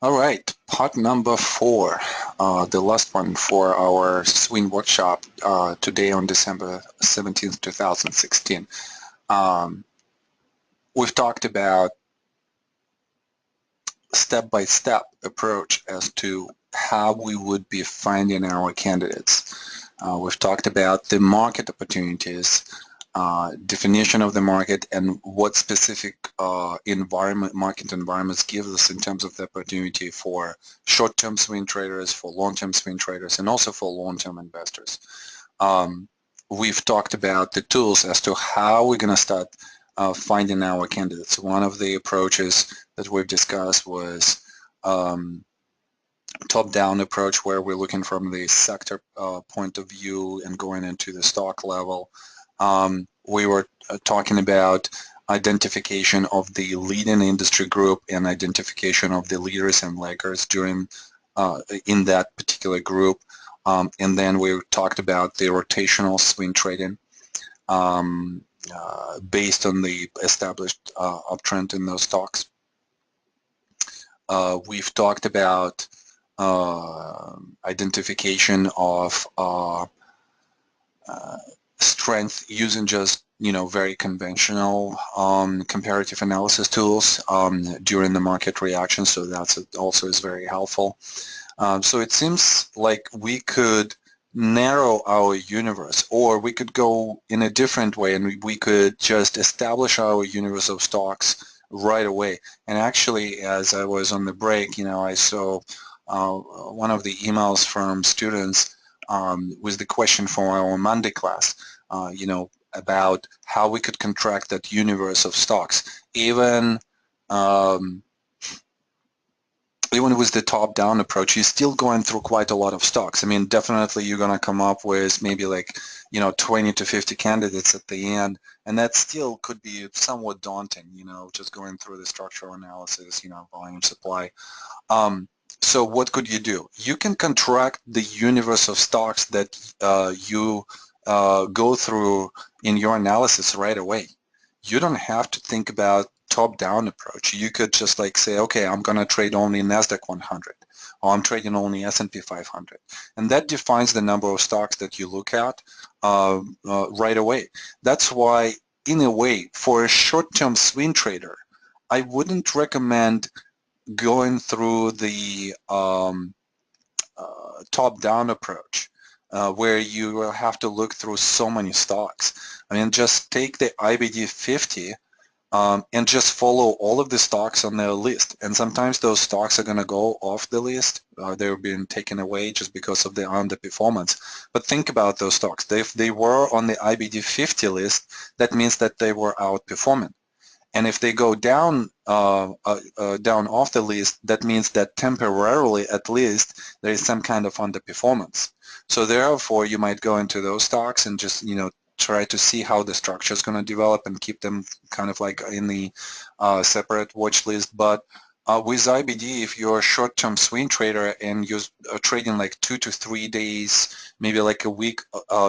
All right, part number 4, the last one for our swing workshop today on December 17th, 2016. Um, we've talked about step-by-step approach as to how we would be finding our candidates. We've talked about the market opportunities, definition of the market, and what specific market environments give us in terms of the opportunity for short-term swing traders, for long-term swing traders, and also for long-term investors. We've talked about the tools as to how we're going to start finding our candidates. One of the approaches that we've discussed was top-down approach, where we're looking from the sector point of view and going into the stock level. We were talking about identification of the leading industry group and identification of the leaders and laggers during in that particular group. And then we talked about the rotational swing trading based on the established uptrend in those stocks. We've talked about identification of strength using just very conventional comparative analysis tools during the market reaction, so that's also is very helpful. So it seems like we could narrow our universe, or we could go in a different way and we could just establish our universe of stocks right away. And actually, as I was on the break, I saw one of the emails from students was the question for our Monday class, about how we could contract that universe of stocks, even with the top-down approach. You're still going through quite a lot of stocks. I mean, definitely you're going to come up with maybe 20 to 50 candidates at the end, and that still could be somewhat daunting, just going through the structural analysis, volume, supply. So what could you do? You can contract the universe of stocks that you go through in your analysis right away. You don't have to think about top-down approach. You could just say, okay, I'm going to trade only NASDAQ 100, or I'm trading only S&P 500. And that defines the number of stocks that you look at right away. That's why, in a way, for a short-term swing trader, I wouldn't recommend going through the top-down approach, where you will have to look through so many stocks. I mean, just take the IBD 50 and just follow all of the stocks on their list. And sometimes those stocks are going to go off the list. They're being taken away just because of the underperformance. But think about those stocks. If they were on the IBD 50 list, that means that they were outperforming. And if they go down down off the list, that means that temporarily, at least, there is some kind of underperformance. So therefore, you might go into those stocks and just try to see how the structure is going to develop and keep them kind of in the separate watch list. But with IBD, if you're a short-term swing trader and you're trading 2 to 3 days, maybe a week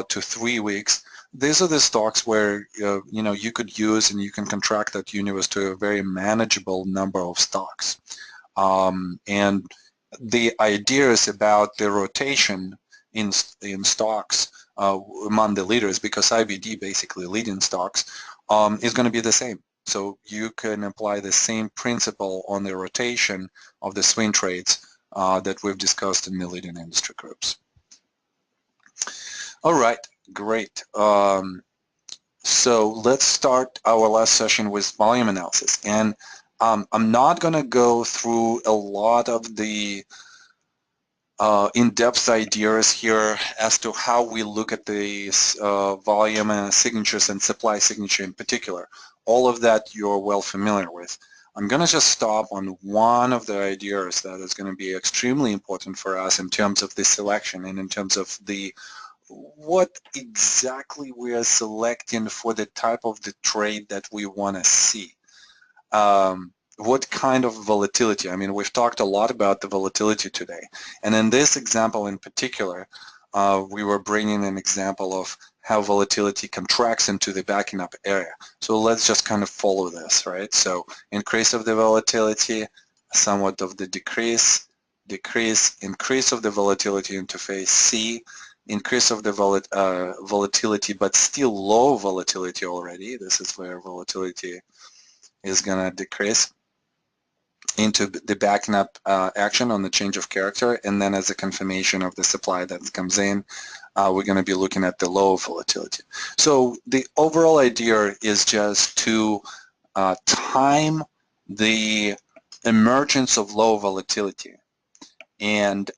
to 3 weeks, these are the stocks where you could use, and you can contract that universe to a very manageable number of stocks. And the ideas about the rotation in stocks among the leaders, because IBD basically leading stocks, is going to be the same. So you can apply the same principle on the rotation of the swing trades that we've discussed in the leading industry groups. All right, great. So let's start our last session with volume analysis. And I'm not going to go through a lot of the in-depth ideas here as to how we look at the volume signatures and supply signature in particular. All of that you're well familiar with. I'm going to just stop on one of the ideas that is going to be extremely important for us in terms of the selection and in terms of the what exactly we are selecting for the type of the trade that we want to see. What kind of volatility? I mean, we've talked a lot about the volatility today. And in this example in particular, we were bringing an example of how volatility contracts into the backing up area. So let's just kind of follow this, right? So increase of the volatility, somewhat of the decrease, increase of the volatility interface, C, increase of the volatility, but still low volatility already. This is where volatility is going to decrease into the backing up action on the change of character, and then as a confirmation of the supply that comes in, we're going to be looking at the low volatility. So the overall idea is just to time the emergence of low volatility and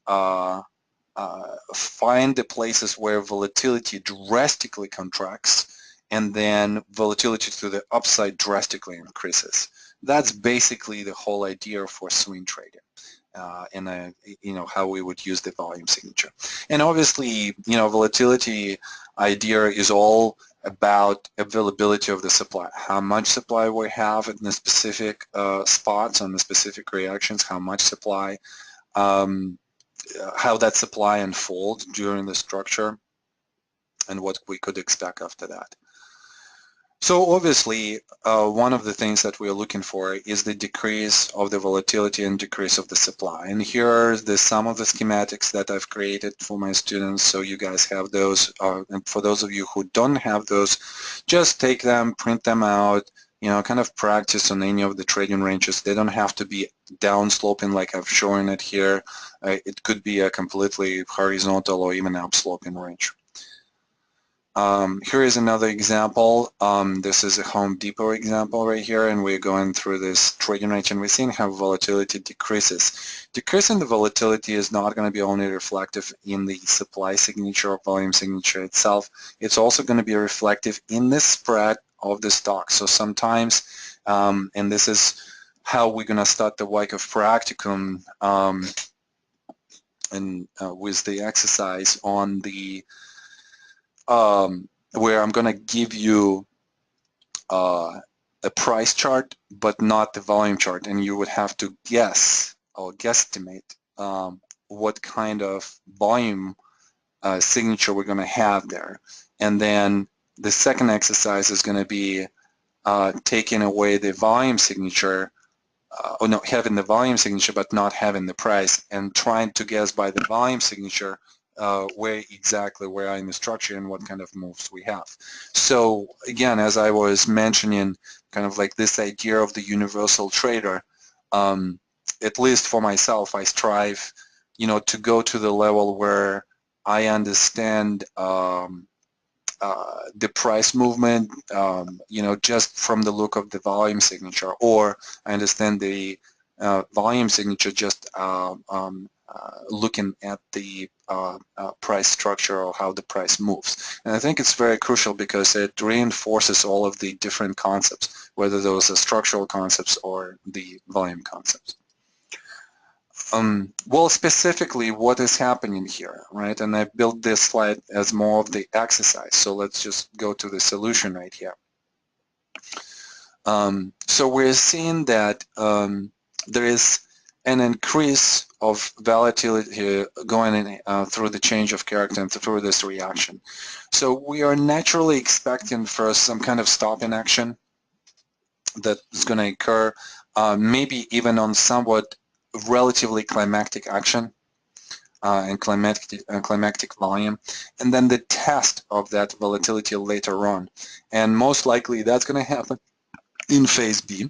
find the places where volatility drastically contracts and then volatility to the upside drastically increases. That's basically the whole idea for swing trading. And how we would use the volume signature. And obviously, volatility idea is all about availability of the supply, how much supply we have in the specific spots on the specific reactions, how much supply, how that supply unfolds during the structure, and what we could expect after that. So obviously, one of the things that we're looking for is the decrease of the volatility and decrease of the supply. And here are some of the schematics that I've created for my students, so you guys have those. And for those of you who don't have those, just take them, print them out, kind of practice on any of the trading ranges. They don't have to be downsloping like I've shown it here. It could be a completely horizontal or even upsloping range. Here is another example. This is a Home Depot example right here, and we're going through this trading range, and we're seeing how volatility decreases. Decreasing the volatility is not going to be only reflective in the supply signature or volume signature itself. It's also going to be reflective in the spread of the stock. So sometimes, and this is how we're going to start the week of practicum with the exercise on the where I'm going to give you a price chart, but not the volume chart, and you would have to guess or guesstimate what kind of volume signature we're going to have there. And then the second exercise is going to be taking away the volume signature, or no, having the volume signature but not having the price, and trying to guess by the volume signature where exactly we are in the structure and what kind of moves we have. So again, as I was mentioning, kind of like this idea of the universal trader, at least for myself, I strive, to go to the level where I understand the price movement, just from the look of the volume signature, or I understand the volume signature just looking at the price structure or how the price moves. And I think it's very crucial because it reinforces all of the different concepts, whether those are structural concepts or the volume concepts. Well, specifically, what is happening here, right? And I built this slide as more of the exercise. So let's just go to the solution right here. So we're seeing that there is an increase of volatility going in, through the change of character and through this reaction. So we are naturally expecting first some kind of stopping action that is going to occur, maybe even on somewhat relatively climactic action and climactic volume, and then the test of that volatility later on. And most likely that's going to happen in phase B,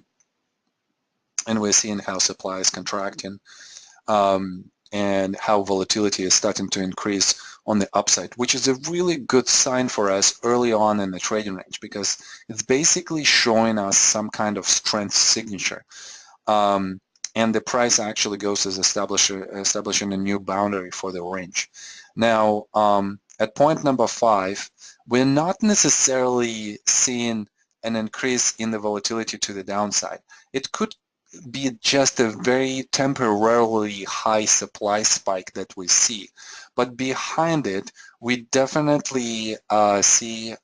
and we're seeing how supply is contracting and how volatility is starting to increase on the upside, which is a really good sign for us early on in the trading range, because it's basically showing us some kind of strength signature. And the price actually goes as establishing a new boundary for the range. Now, at point number 5, we're not necessarily seeing an increase in the volatility to the downside. It could be just a very temporarily high supply spike that we see. But behind it, we definitely see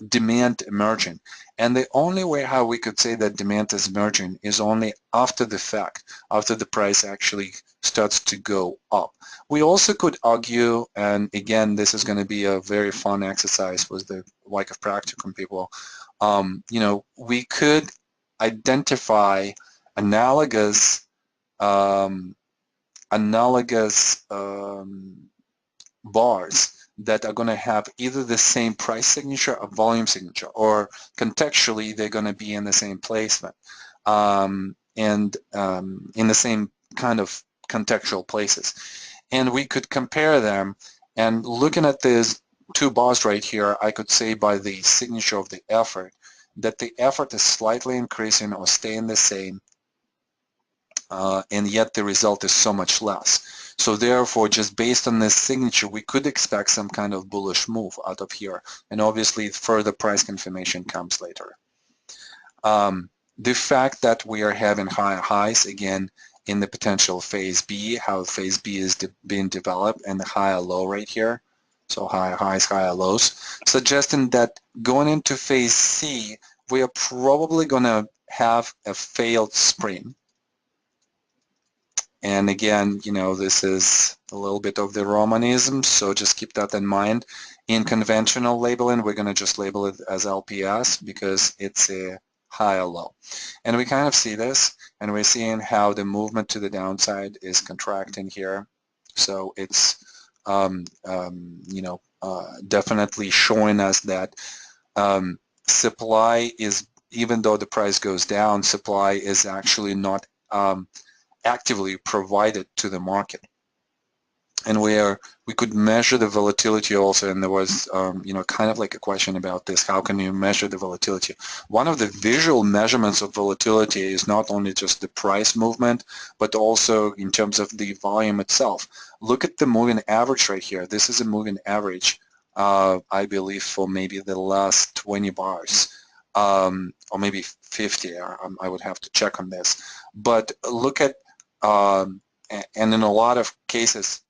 demand emerging. And the only way how we could say that demand is emerging is only after the fact, after the price actually starts to go up. We also could argue, and again, this is going to be a very fun exercise with the like of practicum people, we could identify analogous analogous bars that are going to have either the same price signature or volume signature, or contextually they're going to be in the same placement and in the same kind of contextual places. And we could compare them, and looking at these two bars right here, I could say by the signature of the effort that the effort is slightly increasing or staying the same, and yet the result is so much less. So therefore, just based on this signature, we could expect some kind of bullish move out of here. And obviously, further price confirmation comes later. The fact that we are having higher highs, again, in the potential phase B, how phase B is being developed, and the higher low right here, so higher highs, higher lows, suggesting that going into phase C, we are probably going to have a failed spring. And again, you know, this is a little bit of the Romanism, so just keep that in mind. In conventional labeling, we're going to just label it as LPS because it's a higher low. And we kind of see this, and we're seeing how the movement to the downside is contracting here. So it's, you know, definitely showing us that supply is, even though the price goes down, supply is actually not actively provided to the market. And we could measure the volatility also, and there was you know, kind of like a question about this, how can you measure the volatility? One of the visual measurements of volatility is not only just the price movement, but also in terms of the volume itself. Look at the moving average right here. This is a moving average, I believe, for maybe the last 20 bars. Or maybe 50, I would have to check on this. But look at, and in a lot of cases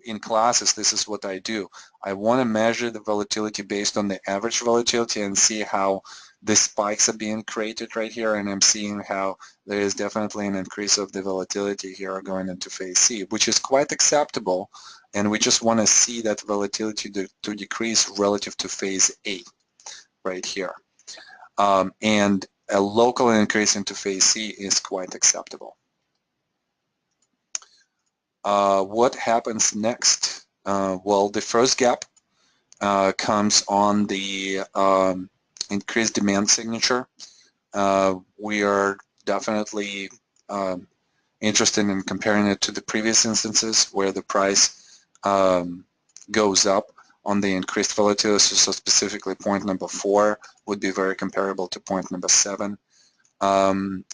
in classes, this is what I do. I want to measure the volatility based on the average volatility and see how the spikes are being created right here, and I'm seeing how there is definitely an increase of the volatility here going into phase C, which is quite acceptable, and we just want to see that volatility to decrease relative to phase A right here. And a local increase into phase C is quite acceptable. What happens next? Well, the first gap comes on the increased demand signature. We are definitely interested in comparing it to the previous instances where the price goes up on the increased volatility. So specifically point number 4 would be very comparable to point number 7. And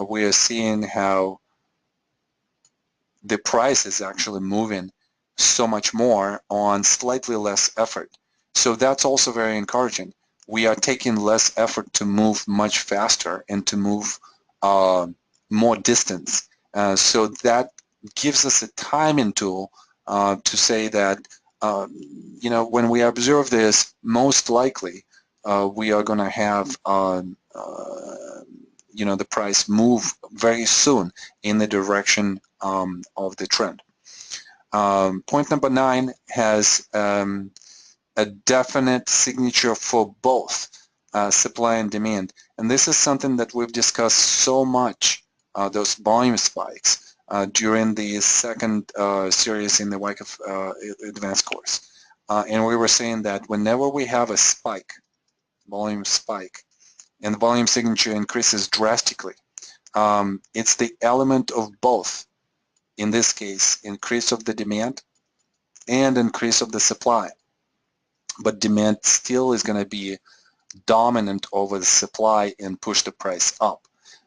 we are seeing how the price is actually moving so much more on slightly less effort. So that's also very encouraging. We are taking less effort to move much faster and to move more distance. So that gives us a timing tool to say that, you know, when we observe this, most likely we are going to have you know, the price move very soon in the direction of the trend. Point number 9 has a definite signature for both supply and demand, and this is something that we've discussed so much, those volume spikes during the second series in the Wyckoff advanced course, and we were saying that whenever we have a spike, volume spike, and the volume signature increases drastically, it's the element of both. In this case, increase of the demand and increase of the supply. But demand still is going to be dominant over the supply and push the price up.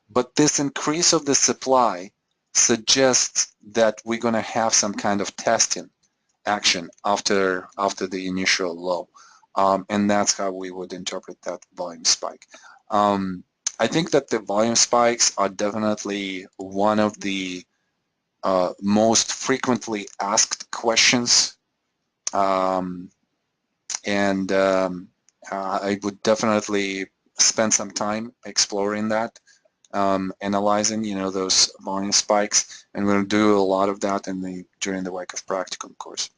But this increase of the supply suggests that we're going to have some kind of testing action after the initial low. And that's how we would interpret that volume spike. I think that the volume spikes are definitely one of the most frequently asked questions, and I would definitely spend some time exploring that, analyzing, you know, those volume spikes, and we're going to do a lot of that during the Wyckoff practicum course.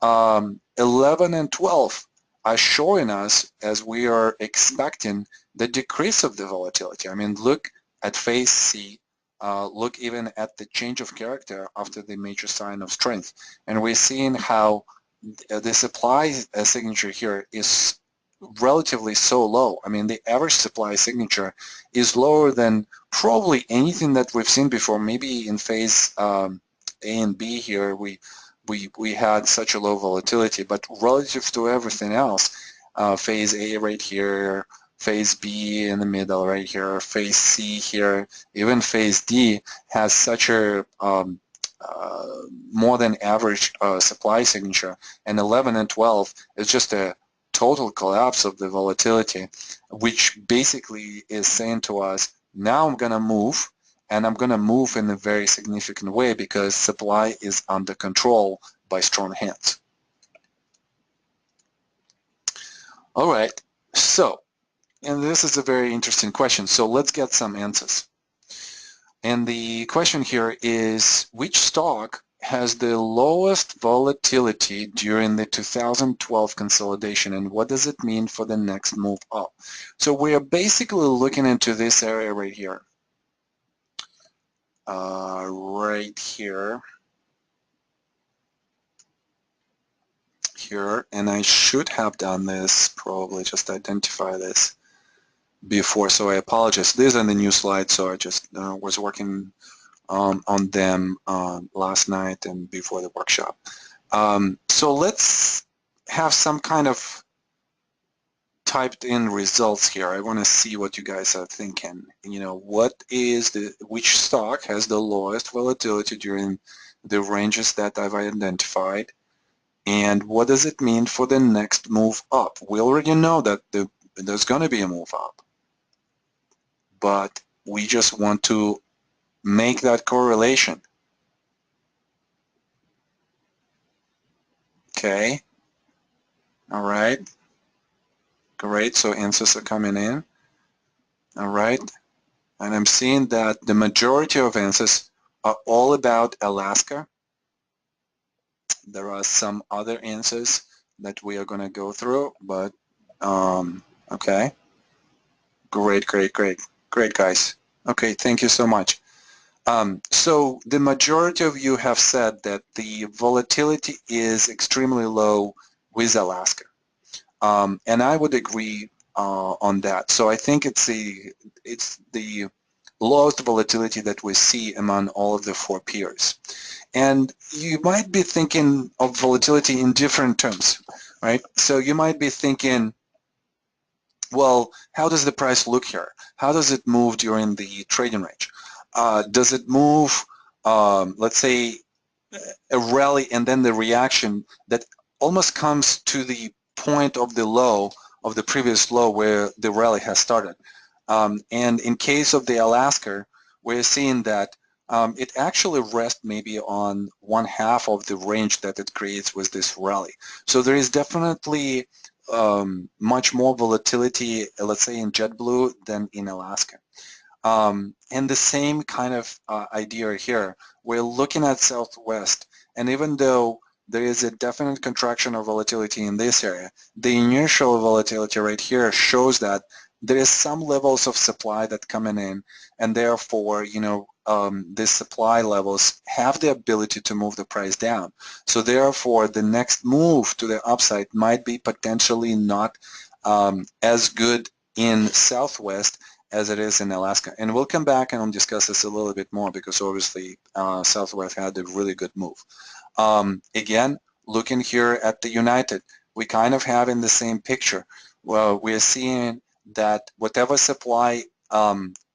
11 and 12 are showing us, as we are expecting, the decrease of the volatility. I mean, look at phase C, look even at the change of character after the major sign of strength. And we're seeing how the supply signature here is relatively so low. I mean, the average supply signature is lower than probably anything that we've seen before. Maybe in phase A and B here, we had such a low volatility, but relative to everything else, phase A right here, phase B in the middle right here, phase C here, even phase D has such a more than average supply signature, and 11 and 12 is just a total collapse of the volatility, which basically is saying to us, now I'm going to move, and I'm going to move in a very significant way because supply is under control by strong hands. All right, so, and this is a very interesting question, so let's get some answers. And the question here is, which stock has the lowest volatility during the 2012 consolidation, and what does it mean for the next move up? So we are basically looking into this area right here. Right here. Here, and I should have done this, probably just identify this before, so I apologize. These are the new slides, so I just was working on them last night and before the workshop. So let's have some kind of typed in results here. I want to see what you guys are thinking. You know, which stock has the lowest volatility during the ranges that I've identified, and what does it mean for the next move up? We already know that there's going to be a move up, but we just want to make that correlation. Okay. All right. Great. So answers are coming in. All right. And I'm seeing that the majority of answers are all about Alaska. There are some other answers that we are going to go through, but okay. Great, great, great. Great, guys. Okay, thank you so much. So the majority of you have said that the volatility is extremely low with Alaska. And I would agree on that. So I think it's the lowest volatility that we see among all of the four peers. And you might be thinking of volatility in different terms, right? So you might be thinking, well, how does the price look here? How does it move during the trading range? Does it move, let's say, a rally and then the reaction that almost comes to the point of the low, of the previous low where the rally has started? And in case of the Alaska, we're seeing that it actually rests maybe on 1/2 of the range that it creates with this rally. So there is definitely much more volatility, let's say, in JetBlue than in Alaska. And the same kind of idea here. We're looking at Southwest, and even though there is a definite contraction of volatility in this area, the initial volatility right here shows that there is some levels of supply that coming in, and therefore, you know, the supply levels have the ability to move the price down. So therefore, the next move to the upside might be potentially not as good in Southwest as it is in Alaska. And we'll come back and we'll discuss this a little bit more because obviously Southwest had a really good move. Again, looking here at the United, we kind of have in the same picture. Well, we're seeing that whatever supply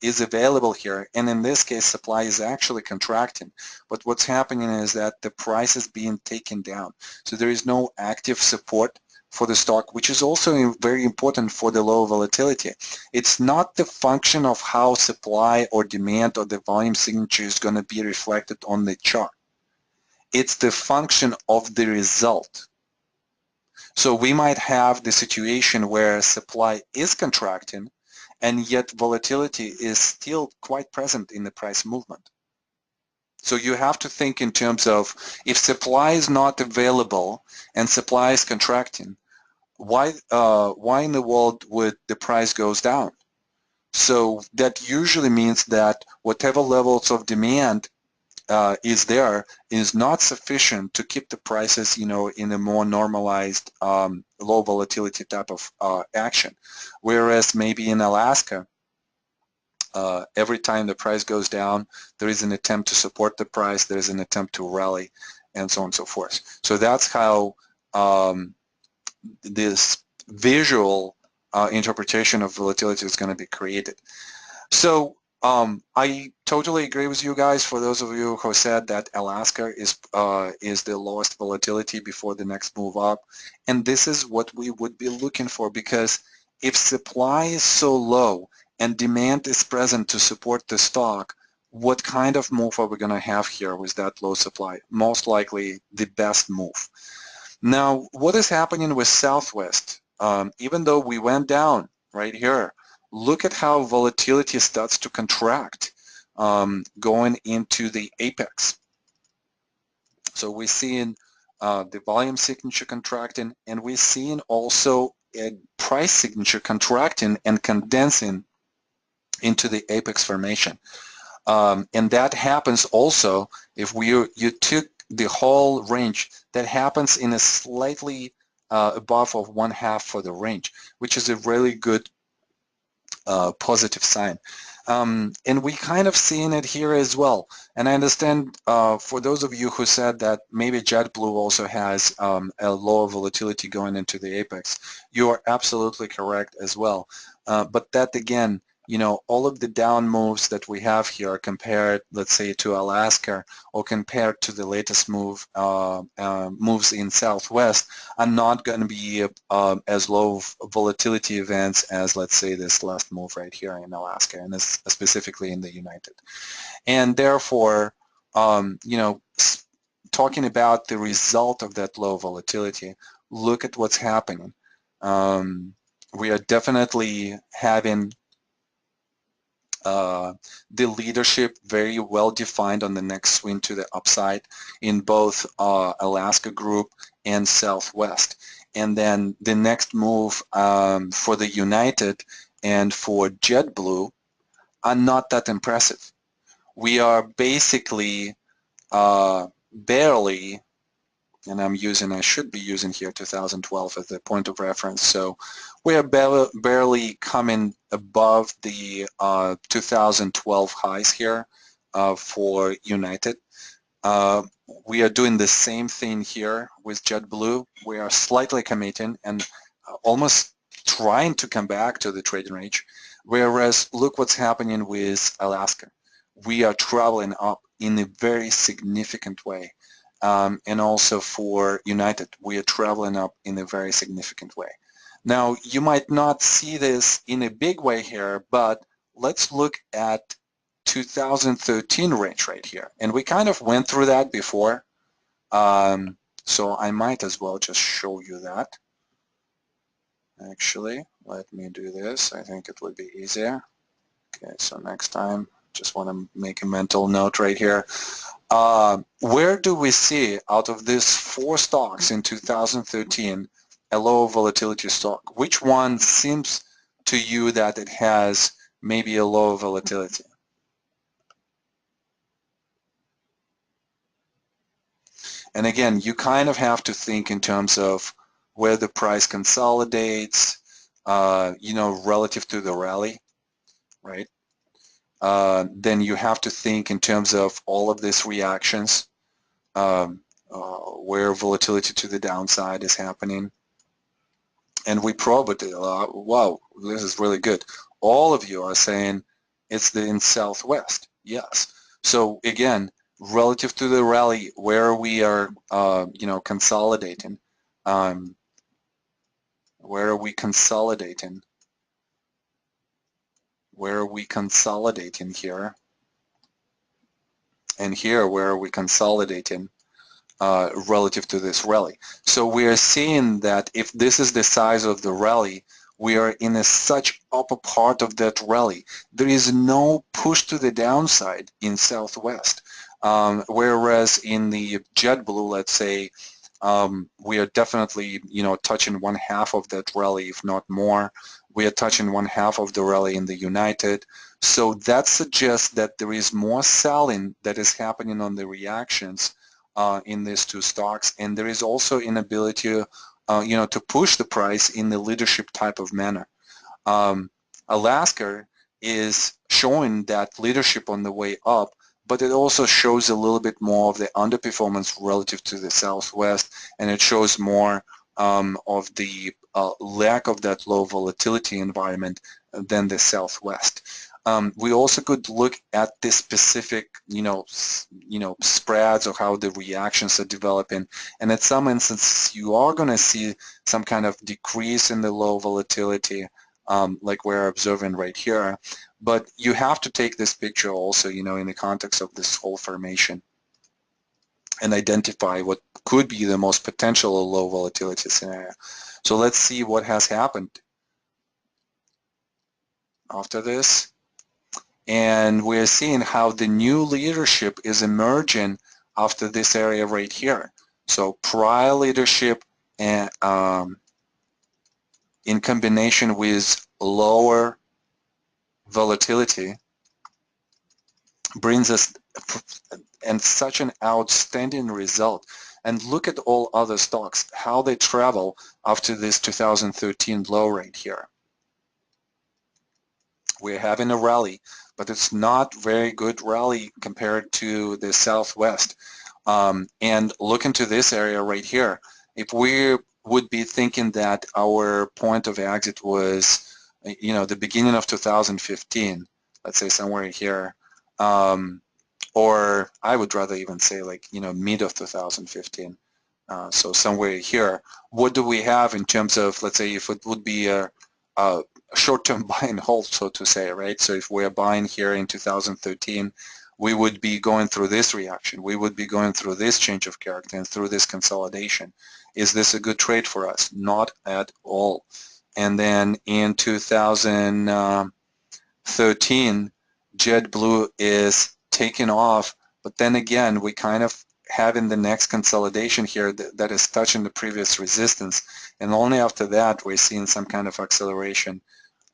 is available here, and in this case supply is actually contracting, but what's happening is that the price is being taken down. So there is no active support for the stock, which is also very important for the low volatility. It's not the function of how supply or demand or the volume signature is going to be reflected on the chart. It's the function of the result. So we might have the situation where supply is contracting and yet volatility is still quite present in the price movement. So you have to think in terms of, if supply is not available and supply is contracting, why in the world would the price goes down? So that usually means that whatever levels of demand is there is not sufficient to keep the prices, in a more normalized low volatility type of action. Whereas maybe in Alaska, every time the price goes down, there is an attempt to support the price, there is an attempt to rally, and so on and so forth. So that's how this visual interpretation of volatility is going to be created. So I totally agree with you guys. For those of you who said that Alaska is the lowest volatility before the next move up, and this is what we would be looking for, because if supply is so low and demand is present to support the stock, what kind of move are we going to have here with that low supply? Most likely the best move. Now, what is happening with Southwest? Even though we went down right here, look at how volatility starts to contract going into the apex. So we're seeing the volume signature contracting, and we're seeing also a price signature contracting and condensing into the apex formation. And that happens also if you took the whole range. That happens in a slightly above of 1/2 for the range, which is a really good positive sign. And we kind of seeing it here as well. And I understand for those of you who said that maybe JetBlue also has a lower volatility going into the apex, you are absolutely correct as well. But that again, all of the down moves that we have here compared, let's say, to Alaska, or compared to the latest moves in Southwest, are not going to be as low volatility events as, let's say, this last move right here in Alaska, and specifically in the United. And therefore, talking about the result of that low volatility, look at what's happening. We are definitely having the leadership very well defined on the next swing to the upside in both Alaska Group and Southwest. And then the next move for the United and for JetBlue are not that impressive. We are basically barely, and I should be using here 2012 as the point of reference. So we are barely coming above the 2012 highs here for United. We are doing the same thing here with JetBlue. We are slightly committing and almost trying to come back to the trading range. Whereas look what's happening with Alaska. We are traveling up in a very significant way. And also for United, we are traveling up in a very significant way. Now, you might not see this in a big way here, but let's look at 2013 range right here. And we kind of went through that before, so I might as well just show you that. Actually, let me do this. I think it would be easier. Okay, so next time, just want to make a mental note right here. Where do we see out of these 4 stocks in 2013 a low volatility stock? Which one seems to you that it has maybe a low volatility? And again, you kind of have to think in terms of where the price consolidates, relative to the rally, right? Then you have to think in terms of all of these reactions, where volatility to the downside is happening. And we probably, wow, this is really good. All of you are saying it's in Southwest. Yes. So again, relative to the rally, where we are, consolidating, where are we consolidating? Where are we consolidating here? And here, where are we consolidating relative to this rally? So we are seeing that if this is the size of the rally, we are in such upper part of that rally. There is no push to the downside in Southwest. Whereas in the JetBlue, let's say, We are definitely, touching one half of that rally, if not more. We are touching one half of the rally in the United. So that suggests that there is more selling that is happening on the reactions in these two stocks, and there is also inability, to push the price in the leadership type of manner. Alaska is showing that leadership on the way up, but it also shows a little bit more of the underperformance relative to the Southwest, and it shows more of the lack of that low volatility environment than the Southwest. We also could look at the specific, spreads or how the reactions are developing, and at some instances you are going to see some kind of decrease in the low volatility, like we're observing right here. But you have to take this picture also, in the context of this whole formation and identify what could be the most potential low volatility scenario. So let's see what has happened after this. And we're seeing how the new leadership is emerging after this area right here. So prior leadership and in combination with lower volatility brings us and such an outstanding result. And look at all other stocks, how they travel after this 2013 low right here. We're having a rally, but it's not very good rally compared to the Southwest. And look into this area right here. If we would be thinking that our point of exit was, the beginning of 2015, let's say somewhere here, or I would rather even say like, mid of 2015. So somewhere here, what do we have in terms of, let's say, if it would be a short-term buy and hold, so to say, right? So if we're buying here in 2013, we would be going through this reaction. We would be going through this change of character and through this consolidation. Is this a good trade for us? Not at all. And then in 2013, JetBlue is taking off, but then again, we kind of having the next consolidation here that is touching the previous resistance, and only after that we're seeing some kind of acceleration.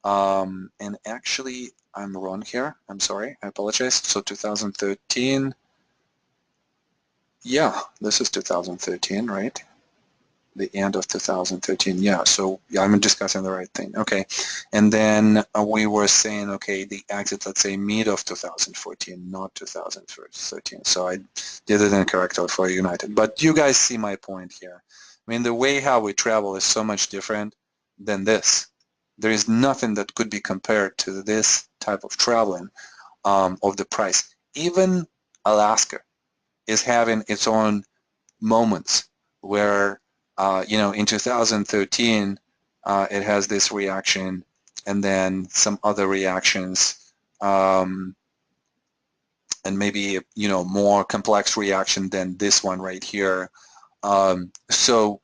And actually, I'm wrong here. I'm sorry. I apologize. So 2013. Yeah, this is 2013, right? The end of 2013. Yeah, so yeah, I'm discussing the right thing. Okay, and then we were saying, okay, the exit, let's say mid of 2014, not 2013. So I did it incorrectly for United. But you guys see my point here. I mean, the way how we travel is so much different than this. There is nothing that could be compared to this type of traveling of the price. Even Alaska is having its own moments where, in 2013, it has this reaction and then some other reactions, and maybe, more complex reaction than this one right here. So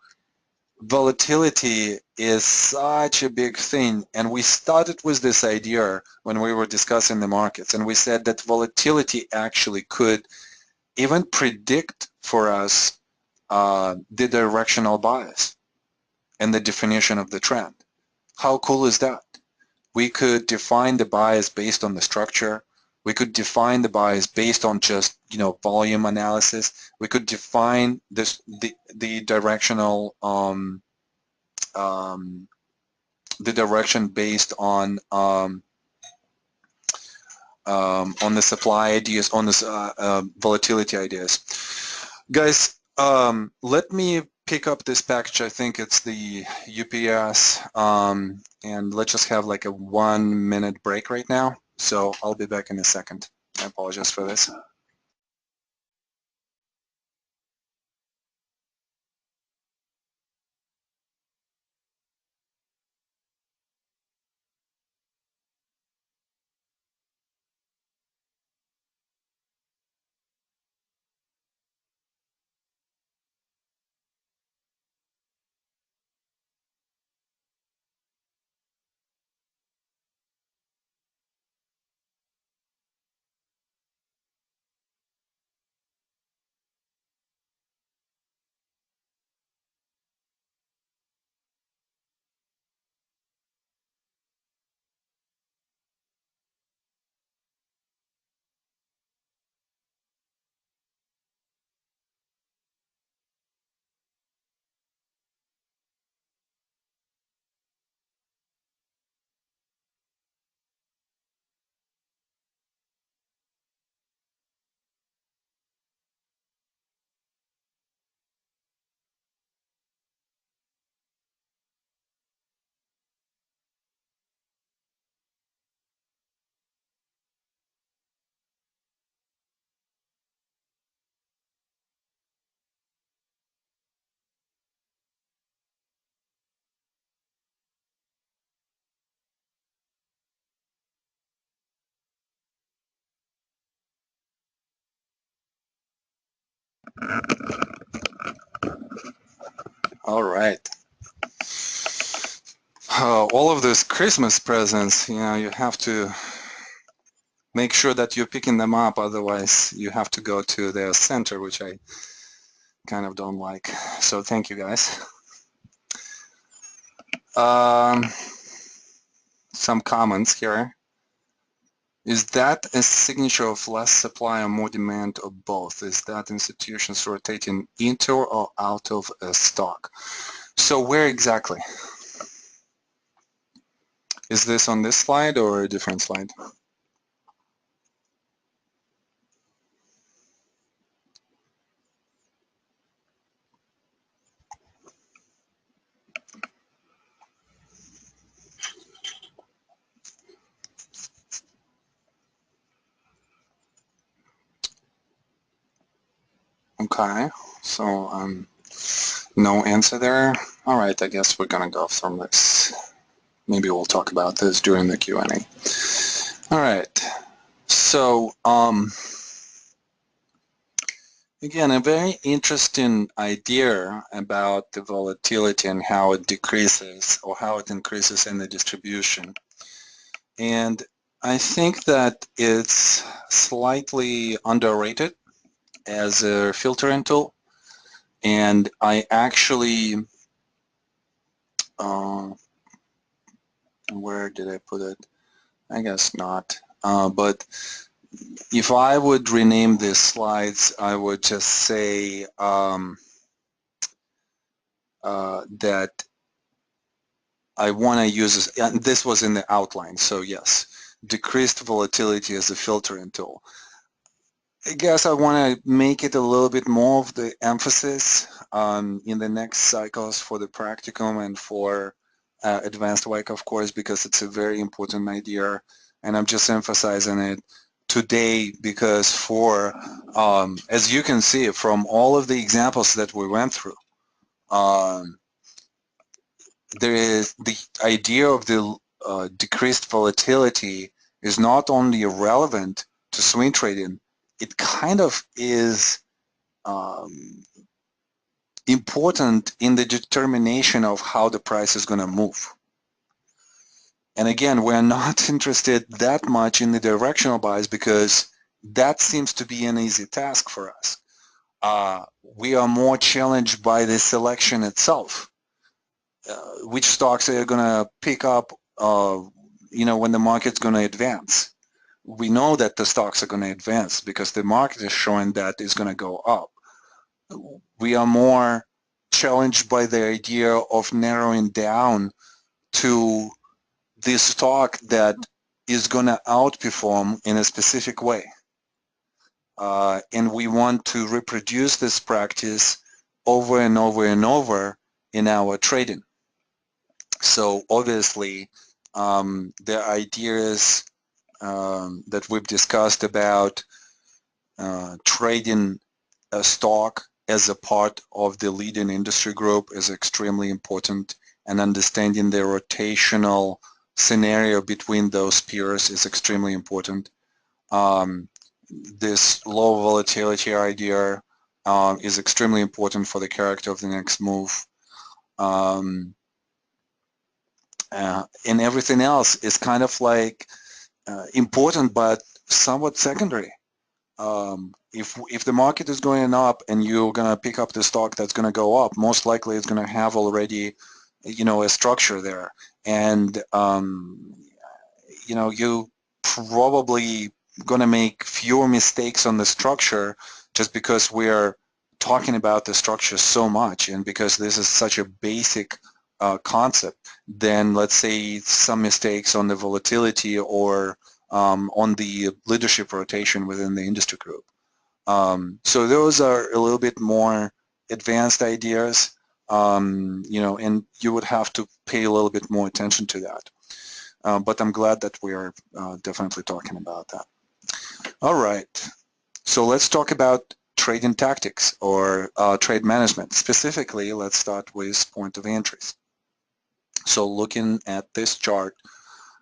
volatility is such a big thing, and we started with this idea when we were discussing the markets, and we said that volatility actually could even predict for us the directional bias and the definition of the trend. How cool is that? We could define the bias based on the structure. We could define the bias based on just, volume analysis. We could define the directional the direction based on the supply ideas, on this volatility ideas. Guys, let me pick up this package. I think it's the UPS, and let's just have like a 1 minute break right now. So I'll be back in a second. I apologize for this. All right. All of those Christmas presents, you know, you have to make sure that you're picking them up, otherwise you have to go to the center, which I kind of don't like. So thank you guys. Um, some comments here. Is that a signature of less supply or more demand, or both? Is that institutions rotating into or out of a stock? So where exactly? Is this on this slide or a different slide? Okay, so no answer there. All right, I guess we're gonna go from this. Maybe we'll talk about this during the Q&A. All right, so again, a very interesting idea about the volatility and how it decreases or how it increases in the distribution. And I think that it's slightly underrated as a filtering tool. And I actually, where did I put it? I guess not. But if I would rename these slides, I would just say that I want to use this, and this was in the outline, so yes, decreased volatility as a filtering tool. I guess I want to make it a little bit more of the emphasis in the next cycles for the practicum and for advanced WIC, of course, because it's a very important idea, and I'm just emphasizing it today because as you can see from all of the examples that we went through, there is the idea of the decreased volatility is not only relevant to swing trading, it kind of is important in the determination of how the price is going to move. And again, we're not interested that much in the directional buys because that seems to be an easy task for us. We are more challenged by the selection itself. Which stocks are going to pick up, when the market's going to advance. We know that the stocks are going to advance because the market is showing that it's going to go up. We are more challenged by the idea of narrowing down to the stock that is going to outperform in a specific way. And we want to reproduce this practice over and over and over in our trading. So obviously, the ideas that we've discussed about trading a stock as a part of the leading industry group is extremely important, and understanding the rotational scenario between those peers is extremely important. This low volatility idea is extremely important for the character of the next move. And everything else is kind of like important but somewhat secondary. If the market is going up and you're going to pick up the stock that's going to go up, most likely it's going to have already, a structure there. And, you probably going to make fewer mistakes on the structure just because we're talking about the structure so much and because this is such a basic concept, then let's say some mistakes on the volatility or on the leadership rotation within the industry group. So those are a little bit more advanced ideas, and you would have to pay a little bit more attention to that. But I'm glad that we are definitely talking about that. All right, so let's talk about trading tactics or trade management. Specifically, let's start with point of entries. So looking at this chart,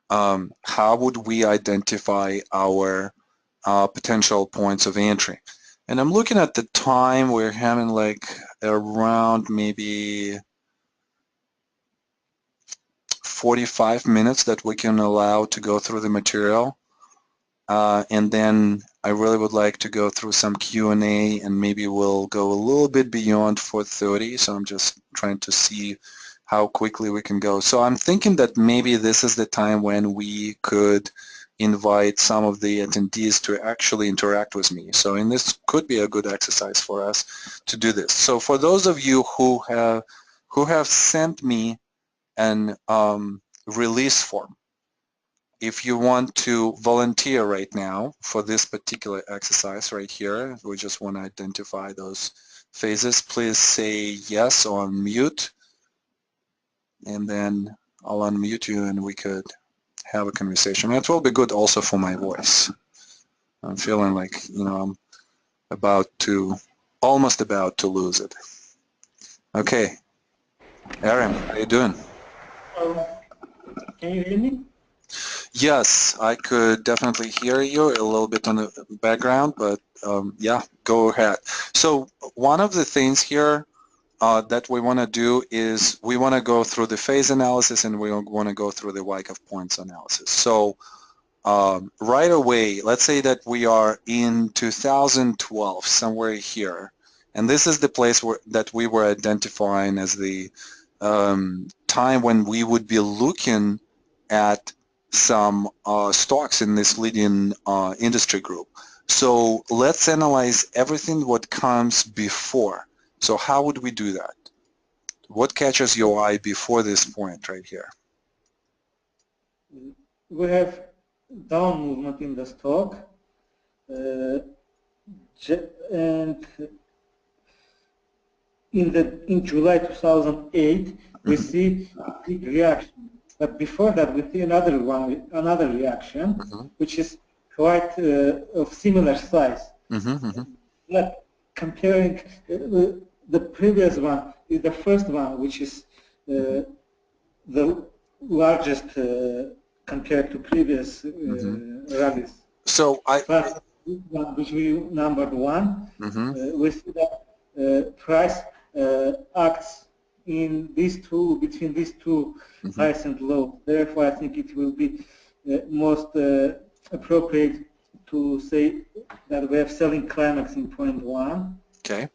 how would we identify our potential points of entry? And I'm looking at the time. We're having like around maybe 45 minutes that we can allow to go through the material. And then I really would like to go through some Q&A, and maybe we'll go a little bit beyond 4:30. So I'm just trying to see how quickly we can go. So I'm thinking that maybe this is the time when we could invite some of the attendees to actually interact with me. So, and this could be a good exercise for us to do this. So for those of you who have sent me an release form, if you want to volunteer right now for this particular exercise right here, we just want to identify those phases, please say yes or unmute, and then I'll unmute you and we could have a conversation. It will be good also for my voice. I'm feeling like, I'm almost about to lose it. Okay, Aaron, how are you doing? Can you hear me? Yes, I could definitely hear you a little bit on the background, but yeah, go ahead. So one of the things here that we want to do is we want to go through the phase analysis, and we want to go through the Wyckoff points analysis. So right away, let's say that we are in 2012, somewhere here, and this is the place that we were identifying as the time when we would be looking at some stocks in this leading industry group. So let's analyze everything what comes before. So how would we do that? What catches your eye before this point right here? We have down movement in the stock, and in July 2008 we see a big reaction. But before that, we see another reaction, which is quite of similar size. But comparing the previous one is the first one, which is the largest compared to previous rallies. So But one, which we numbered one, we see that price acts in between these two highs and lows. Therefore, I think it will be most appropriate to say that we have selling climax in point one. Okay.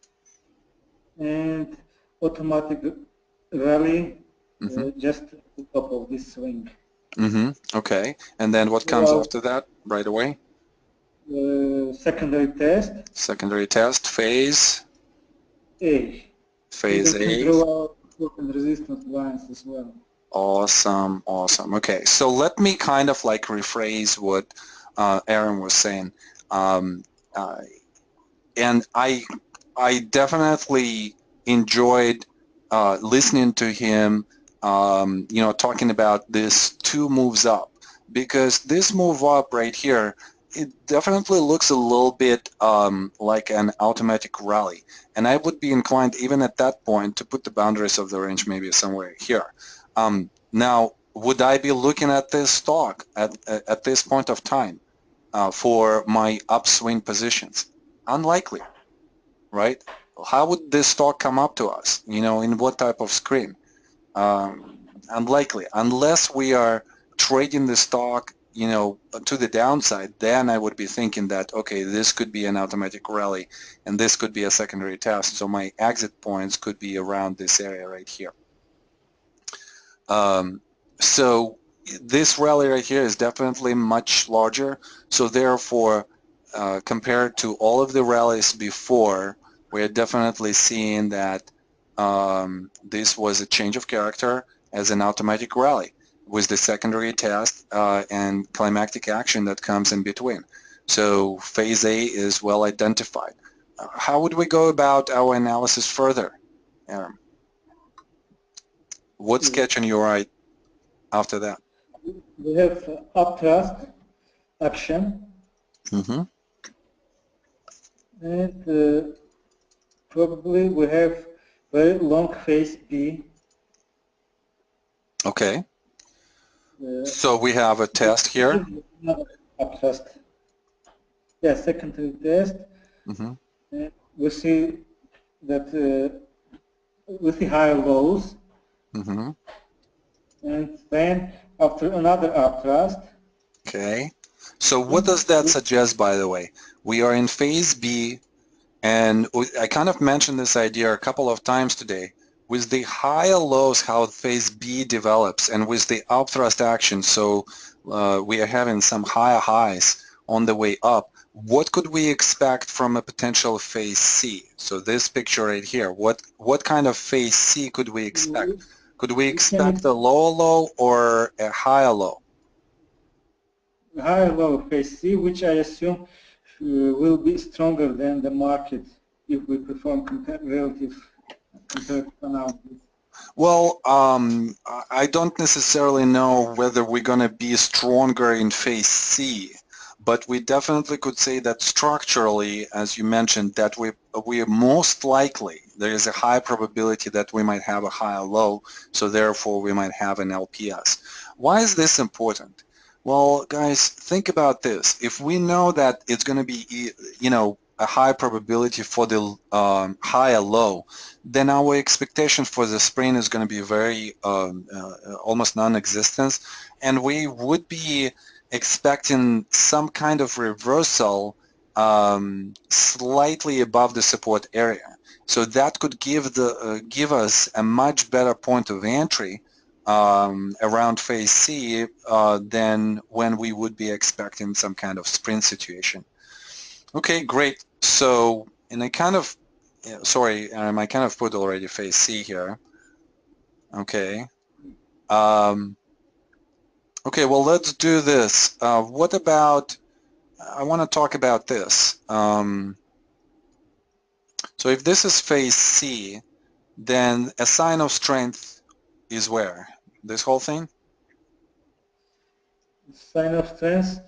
And automatic rally just at the top of this swing. Okay. And then what comes after that right away? Secondary test. Secondary test, phase. A. Phase We can A. draw out and resistance lines as well. Awesome, awesome. Okay, so let me kind of like rephrase what Aaron was saying. And I definitely enjoyed listening to him, talking about this two moves up, because this move up right here, it definitely looks a little bit like an automatic rally. And I would be inclined, even at that point, to put the boundaries of the range maybe somewhere here. Now, would I be looking at this stock at this point of time for my upswing positions? Unlikely, right? How would this stock come up to us? In what type of screen? Unlikely, unless we are trading the stock, to the downside. Then I would be thinking that, okay, this could be an automatic rally, and this could be a secondary test. So my exit points could be around this area right here. So this rally right here is definitely much larger. So therefore, compared to all of the rallies before, we're definitely seeing that this was a change of character as an automatic rally with the secondary test and climactic action that comes in between. So phase A is well identified. How would we go about our analysis further, Aaron? What's catching your eye after that? We have upthrust action. And probably we have very long phase B. Okay. So we have a test here. Upthrust. Yeah, secondary test. We see that we see higher lows, Mm-hmm. and then after another upthrust. Okay. So what does that suggest, by the way? We are in phase B, and I kind of mentioned this idea a couple of times today. With the higher lows, how phase B develops, and with the upthrust action, so we are having some higher highs on the way up. What could we expect from a potential phase C? So this picture right here, what kind of phase C could we expect? Could we We can expect a lower low or a higher low? higher low phase C, which I assume will be stronger than the market if we perform relative comparative analysis. Well, I don't necessarily know whether we're going to be stronger in phase C, but we definitely could say that structurally, as you mentioned, that we are most likely, there is a high probability that we might have a higher low, so therefore we might have an LPS. Why is this important? Well, guys, think about this. If we know that it's going to be, a high probability for the higher low, then our expectation for the spring is going to be very almost non-existent, and we would be expecting some kind of reversal slightly above the support area. So that could give us a much better point of entry around phase C than when we would be expecting some kind of sprint situation. Okay, great. So, and I kind of, sorry, I kind of put already phase C here. Okay. Um, okay, well, let's do this. What about, I want to talk about this. So if this is phase C, then a sign of strength is where? This whole thing? Sign of strength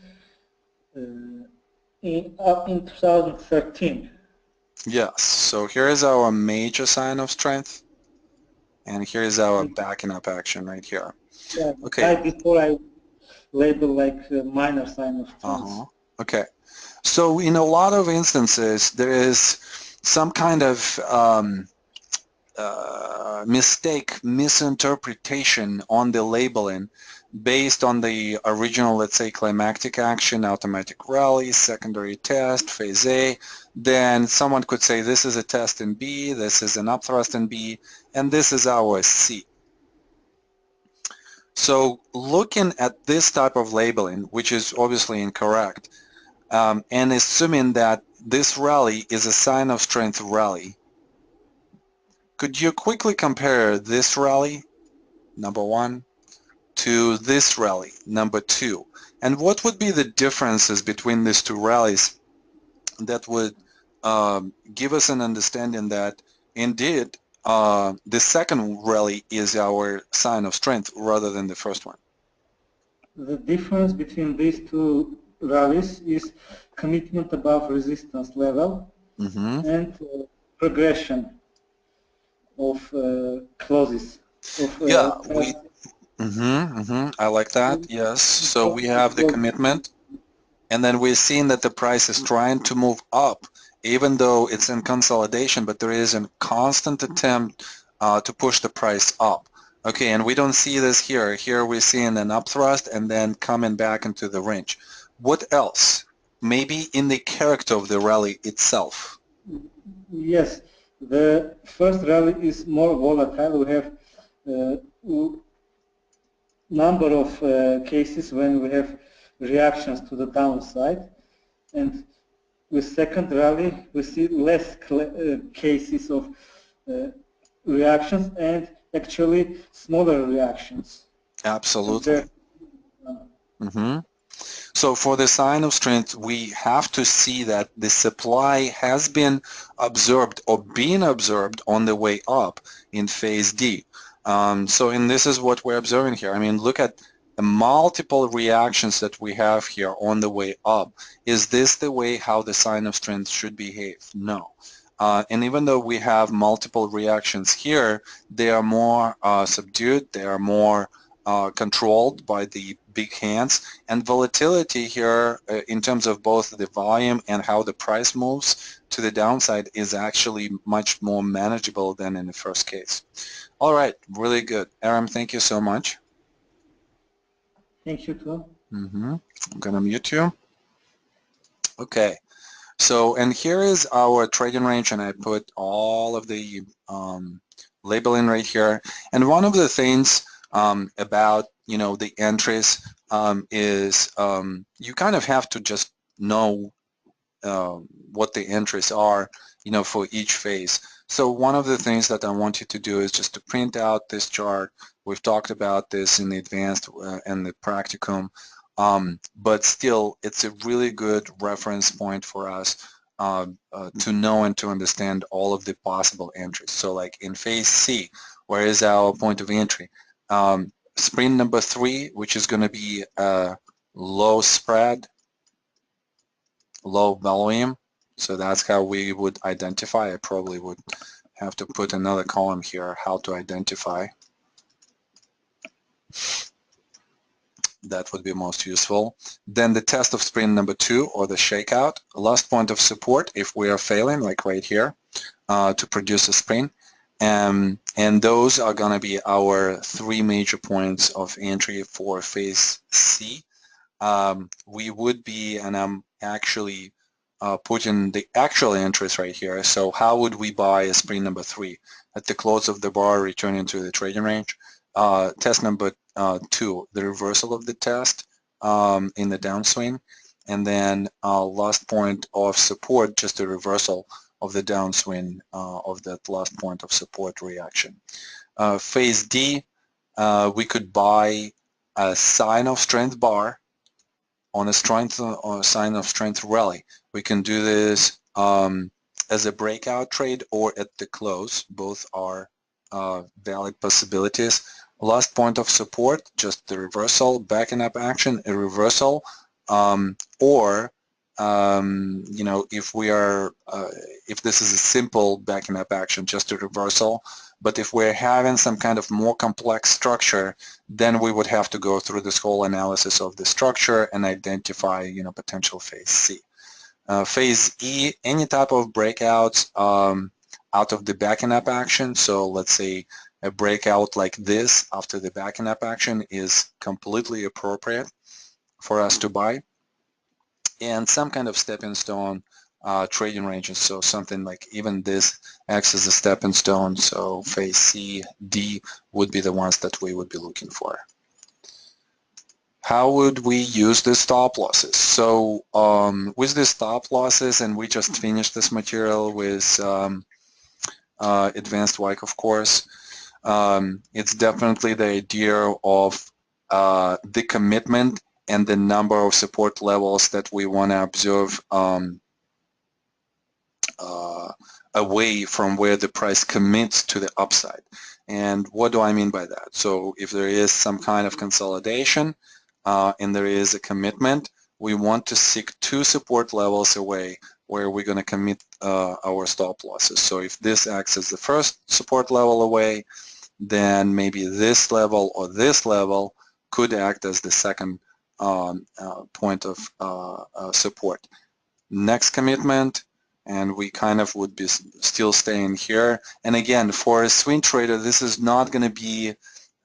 in 2013. Yes. So here is our major sign of strength, and here is our backing up action right here. Yeah, Okay. right before I label like a minor sign of strength. Okay. So in a lot of instances, there is some kind of mistake, misinterpretation on the labeling based on the original, let's say, climactic action, automatic rally, secondary test, phase A. Then someone could say this is a test in B, this is an upthrust in B, and this is our C. So looking at this type of labeling, which is obviously incorrect, and assuming that this rally is a sign of strength rally, could you quickly compare this rally, number one, to this rally, number two? And what would be the differences between these two rallies that would give us an understanding that indeed the second rally is our sign of strength rather than the first one? The difference between these two rallies is commitment above resistance level and progression of clauses of Yeah, price. I like that. Yes. So we have the commitment, and then we're seeing that the price is trying to move up, even though it's in consolidation, but there is a constant attempt to push the price up. Okay, and we don't see this here. Here we're seeing an upthrust and then coming back into the range. What else? Maybe in the character of the rally itself. Yes, the first rally is more volatile. We have number of cases when we have reactions to the downside, and with second rally we see less cases of reactions and actually smaller reactions. Absolutely. So for the sign of strength, we have to see that the supply has been absorbed or being absorbed on the way up in phase D. And this is what we're observing here. I mean, look at the multiple reactions that we have here on the way up. Is this the way how the sign of strength should behave? No. And even though we have multiple reactions here, they are more subdued, they are more controlled by the big hands, and volatility here in terms of both the volume and how the price moves to the downside is actually much more manageable than in the first case. All right, really good. Aram, thank you so much. Thank you too. I'm gonna mute you. Okay, so and here is our trading range, and I put all of the labeling right here. And one of the things about the entries is you kind of have to just know what the entries are, for each phase. So one of the things that I want you to do is just to print out this chart. We've talked about this in the advanced and the practicum, but still it's a really good reference point for us to know and to understand all of the possible entries. So like in phase C, where is our point of entry? Sprint number 3, which is going to be low spread, low volume. So that's how we would identify. I probably would have to put another column here, how to identify. That would be most useful. Then the test of sprint number 2, or the shakeout, last point of support if we are failing, like right here, to produce a sprint. And those are going to be our 3 major points of entry for phase C. We would be, and I'm actually putting the actual entries right here. So how would we buy a sprint number 3? At the close of the bar, returning to the trading range. Test number 2, the reversal of the test in the downswing. And then last point of support, just a reversal of the downswing of that last point of support reaction. Phase D, we could buy a sign of strength bar on a sign of strength rally. We can do this as a breakout trade or at the close. Both are valid possibilities. Last point of support, just the reversal, backing up action, a reversal, or if we are, if this is a simple backing up action, just a reversal. But if we're having some kind of more complex structure, then we would have to go through this whole analysis of the structure and identify, potential phase C. Phase E, any type of breakouts out of the backing up action. So let's say a breakout like this after the backing up action is completely appropriate for us to buy. And some kind of stepping stone trading ranges. So something like even this acts as a stepping stone. So phase C, D would be the ones that we would be looking for. How would we use the stop losses? So with the stop losses, and we just finished this material with advanced WIC, of course, it's definitely the idea of the commitment and the number of support levels that we want to observe away from where the price commits to the upside. And what do I mean by that? So if there is some kind of consolidation and there is a commitment, we want to seek 2 support levels away where we're going to commit our stop losses. So if this acts as the first support level away, then maybe this level or this level could act as the second point of support. Next commitment, and we kind of would be still staying here. And again, for a swing trader, this is not going to be,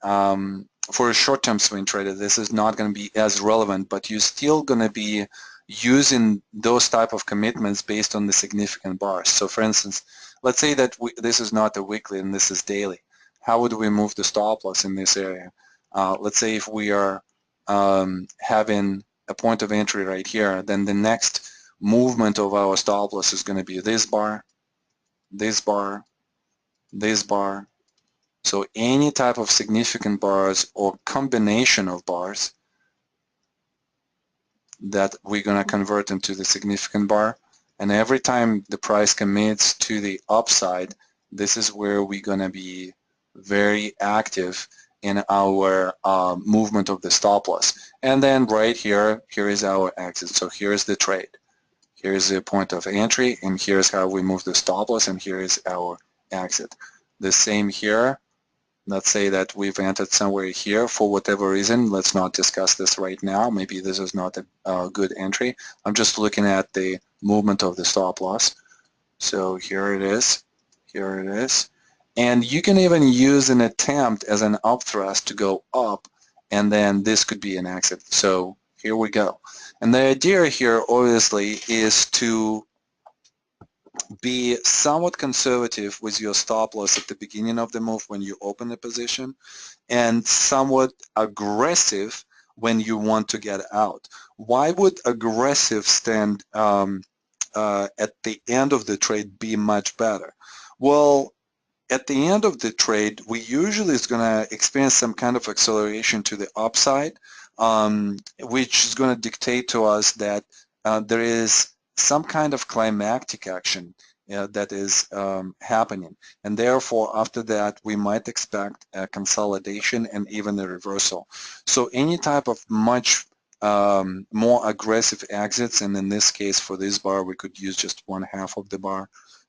for a short-term swing trader, this is not going to be as relevant, but you're still going to be using those type of commitments based on the significant bars. So for instance, let's say that this is not a weekly and this is daily. How would we move the stop loss in this area? Let's say if we are having a point of entry right here, then the next movement of our stop loss is going to be this bar, this bar, this bar. So any type of significant bars or combination of bars that we're going to convert into the significant bar. And every time the price commits to the upside, this is where we're going to be very active in our movement of the stop loss. And then right here, here is our exit. So here's the trade. Here's the point of entry, and here's how we move the stop loss, and here is our exit. The same here. let's say that we've entered somewhere here for whatever reason. Let's not discuss this right now. Maybe this is not a good entry. I'm just looking at the movement of the stop loss. So here it is. Here it is. And you can even use an attempt as an up thrust to go up, and then this could be an exit. So here we go. And the idea here, obviously, is to be somewhat conservative with your stop loss at the beginning of the move when you open the position, and somewhat aggressive when you want to get out. Why would aggressive stand at the end of the trade be much better? Well, at the end of the trade, we usually is going to experience some kind of acceleration to the upside, which is going to dictate to us that there is some kind of climactic action that is happening. And therefore, after that, we might expect a consolidation and even a reversal. So any type of much more aggressive exits, and in this case, for this bar, we could use just 1/2 of the bar.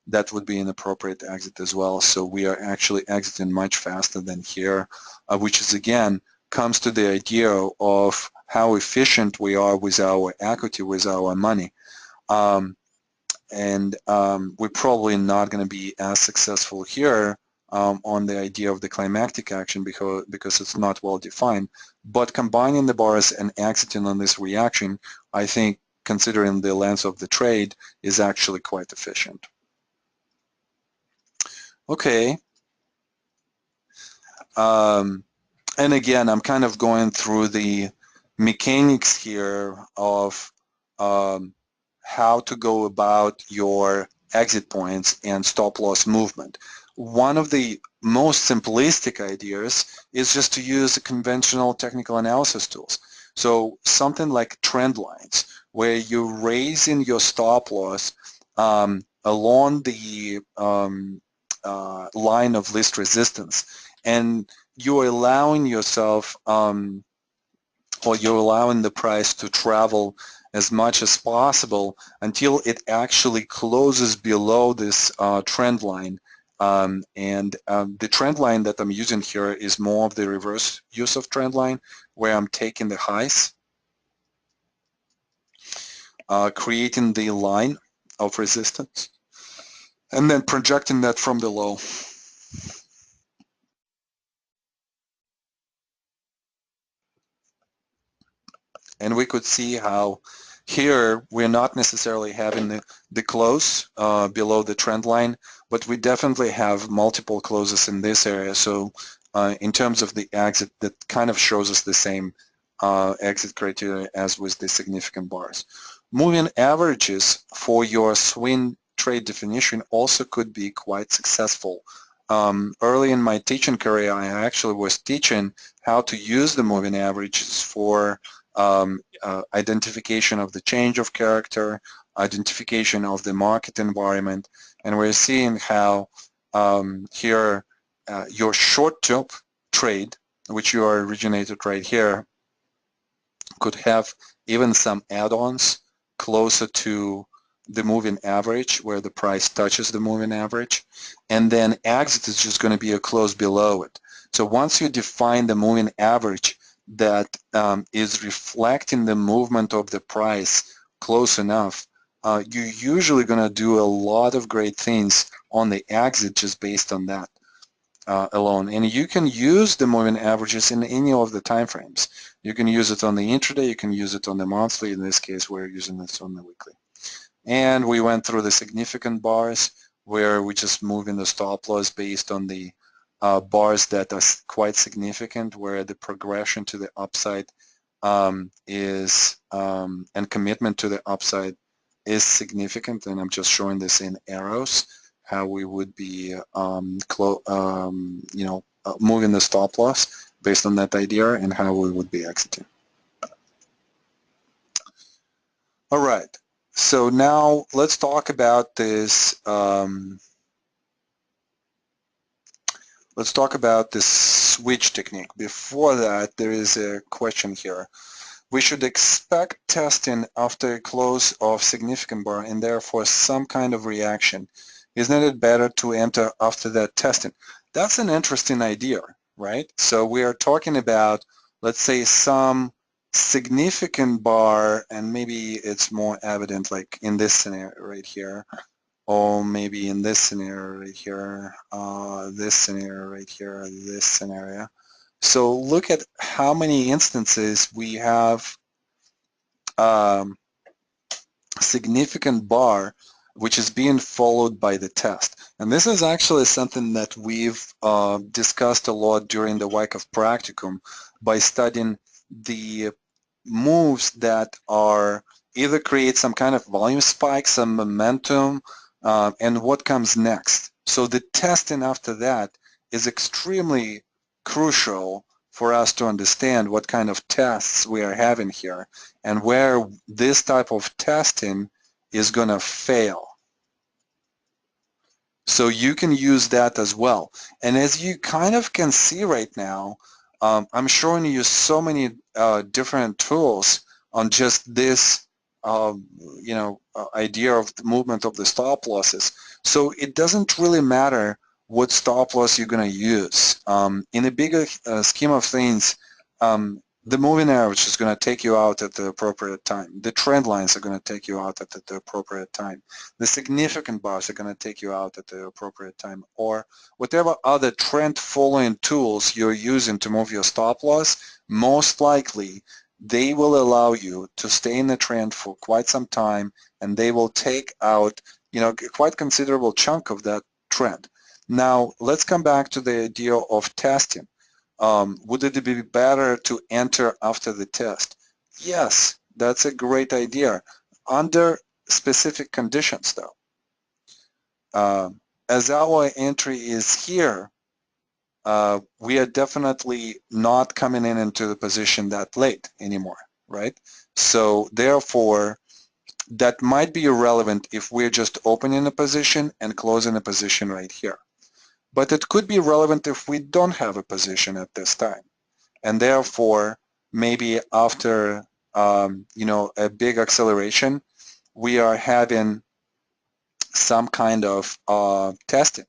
That would be an appropriate exit as well. So we are actually exiting much faster than here, which is, again, comes to the idea of how efficient we are with our equity, with our money. We're probably not going to be as successful here on the idea of the climactic action because it's not well defined. But combining the bars and exiting on this reaction, I think, considering the length of the trade, is actually quite efficient. Okay. And again, I'm kind of going through the mechanics here of how to go about your exit points and stop loss movement. One of the most simplistic ideas is just to use conventional technical analysis tools. So something like trend lines, where you're raising your stop loss along the line of least resistance, and you're allowing yourself or you're allowing the price to travel as much as possible until it actually closes below this trend line. The trend line that I'm using here is more of the reverse use of trend line, where I'm taking the highs, creating the line of resistance, and then projecting that from the low. And we could see how here we're not necessarily having the close below the trend line, but we definitely have multiple closes in this area. So in terms of the exit, that kind of shows us the same exit criteria as with the significant bars. Moving averages for your swing trade definition also could be quite successful. Early in my teaching career, I actually was teaching how to use the moving averages for identification of the change of character, identification of the market environment, and we're seeing how here your short-term trade, which you are originated right here, could have even some add-ons closer to the moving average, where the price touches the moving average, and then exit is just going to be a close below it. So once you define the moving average that is reflecting the movement of the price close enough, you're usually going to do a lot of great things on the exit just based on that alone. And you can use the moving averages in any of the time frames. You can use it on the intraday, you can use it on the monthly. In this case, we're using this on the weekly. And we went through the significant bars, where we just moving the stop loss based on the bars that are quite significant, where the progression to the upside is and commitment to the upside is significant. And I'm just showing this in arrows, how we would be moving the stop loss based on that idea, and how we would be exiting. All right. So now let's talk about this. Let's talk about this switch technique. Before that, there is a question here. We should expect testing after a close of significant bar and therefore some kind of reaction. Isn't it better to enter after that testing? That's an interesting idea. right? So we are talking about, let's say, some significant bar, and maybe it's more evident like in this scenario right here, or maybe in this scenario right here, this scenario right here, this scenario. So look at how many instances we have significant bar which is being followed by the test. And this is actually something that we've discussed a lot during the Wyckoff practicum by studying the moves that are either create some kind of volume spike, some momentum, and what comes next. So the testing after that is extremely crucial for us to understand what kind of tests we are having here and where this type of testing is going to fail. So you can use that as well. And as you kind of can see right now, I'm showing you so many different tools on just this, idea of the movement of the stop losses. So it doesn't really matter what stop loss you're going to use. In a bigger scheme of things, the moving average is going to take you out at the appropriate time. The trend lines are going to take you out at the appropriate time. The significant bars are going to take you out at the appropriate time, or whatever other trend following tools you're using to move your stop loss, most likely they will allow you to stay in the trend for quite some time, and they will take out, quite considerable chunk of that trend. Now, let's come back to the idea of testing. Would it be better to enter after the test? Yes, that's a great idea, under specific conditions though. As our entry is here, we are definitely not coming into the position that late anymore, right? So therefore, that might be irrelevant if we're just opening a position and closing a position right here. But it could be relevant if we don't have a position at this time. And therefore, maybe after, a big acceleration, we are having some kind of testing.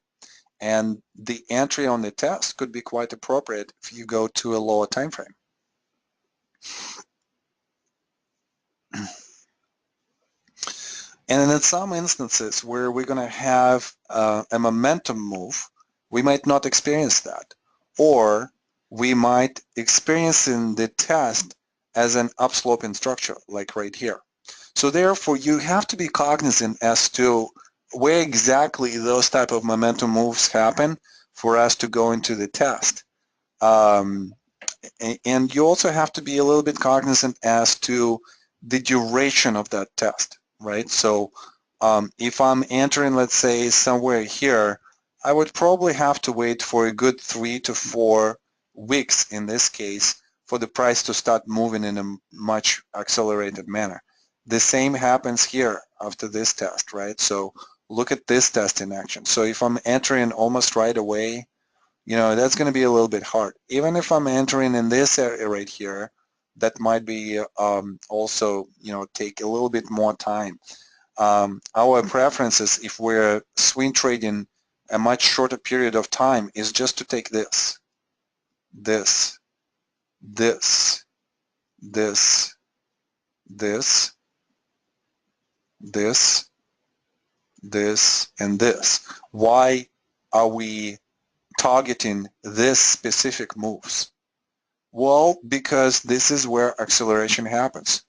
And the entry on the test could be quite appropriate if you go to a lower time frame. And in some instances where we're going to have a momentum move, we might not experience that. Or we might experience in the test as an upsloping structure, like right here. So therefore, you have to be cognizant as to where exactly those type of momentum moves happen for us to go into the test. And you also have to be a little bit cognizant as to the duration of that test, right? So if I'm entering, let's say, somewhere here, I would probably have to wait for a good 3 to 4 weeks in this case for the price to start moving in a much accelerated manner. The same happens here after this test, right? So look at this test in action. So if I'm entering almost right away, that's going to be a little bit hard. Even if I'm entering in this area right here, that might be also, take a little bit more time. Our preferences, if we're swing trading a much shorter period of time, is just to take this, this, this, this, this, this, this, and this. Why are we targeting this specific moves? Well, because this is where acceleration happens.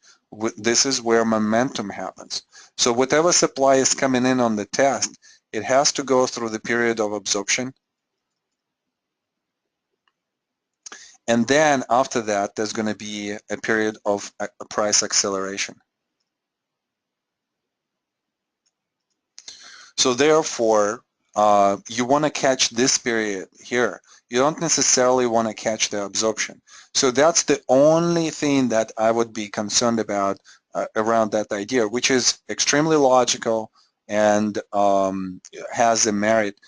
This is where momentum happens. So whatever supply is coming in on the test, it has to go through the period of absorption. And then after that, there's going to be a period of price acceleration. So therefore, you want to catch this period here. You don't necessarily want to catch the absorption. So that's the only thing that I would be concerned about around that idea, which is extremely logical and has a merit,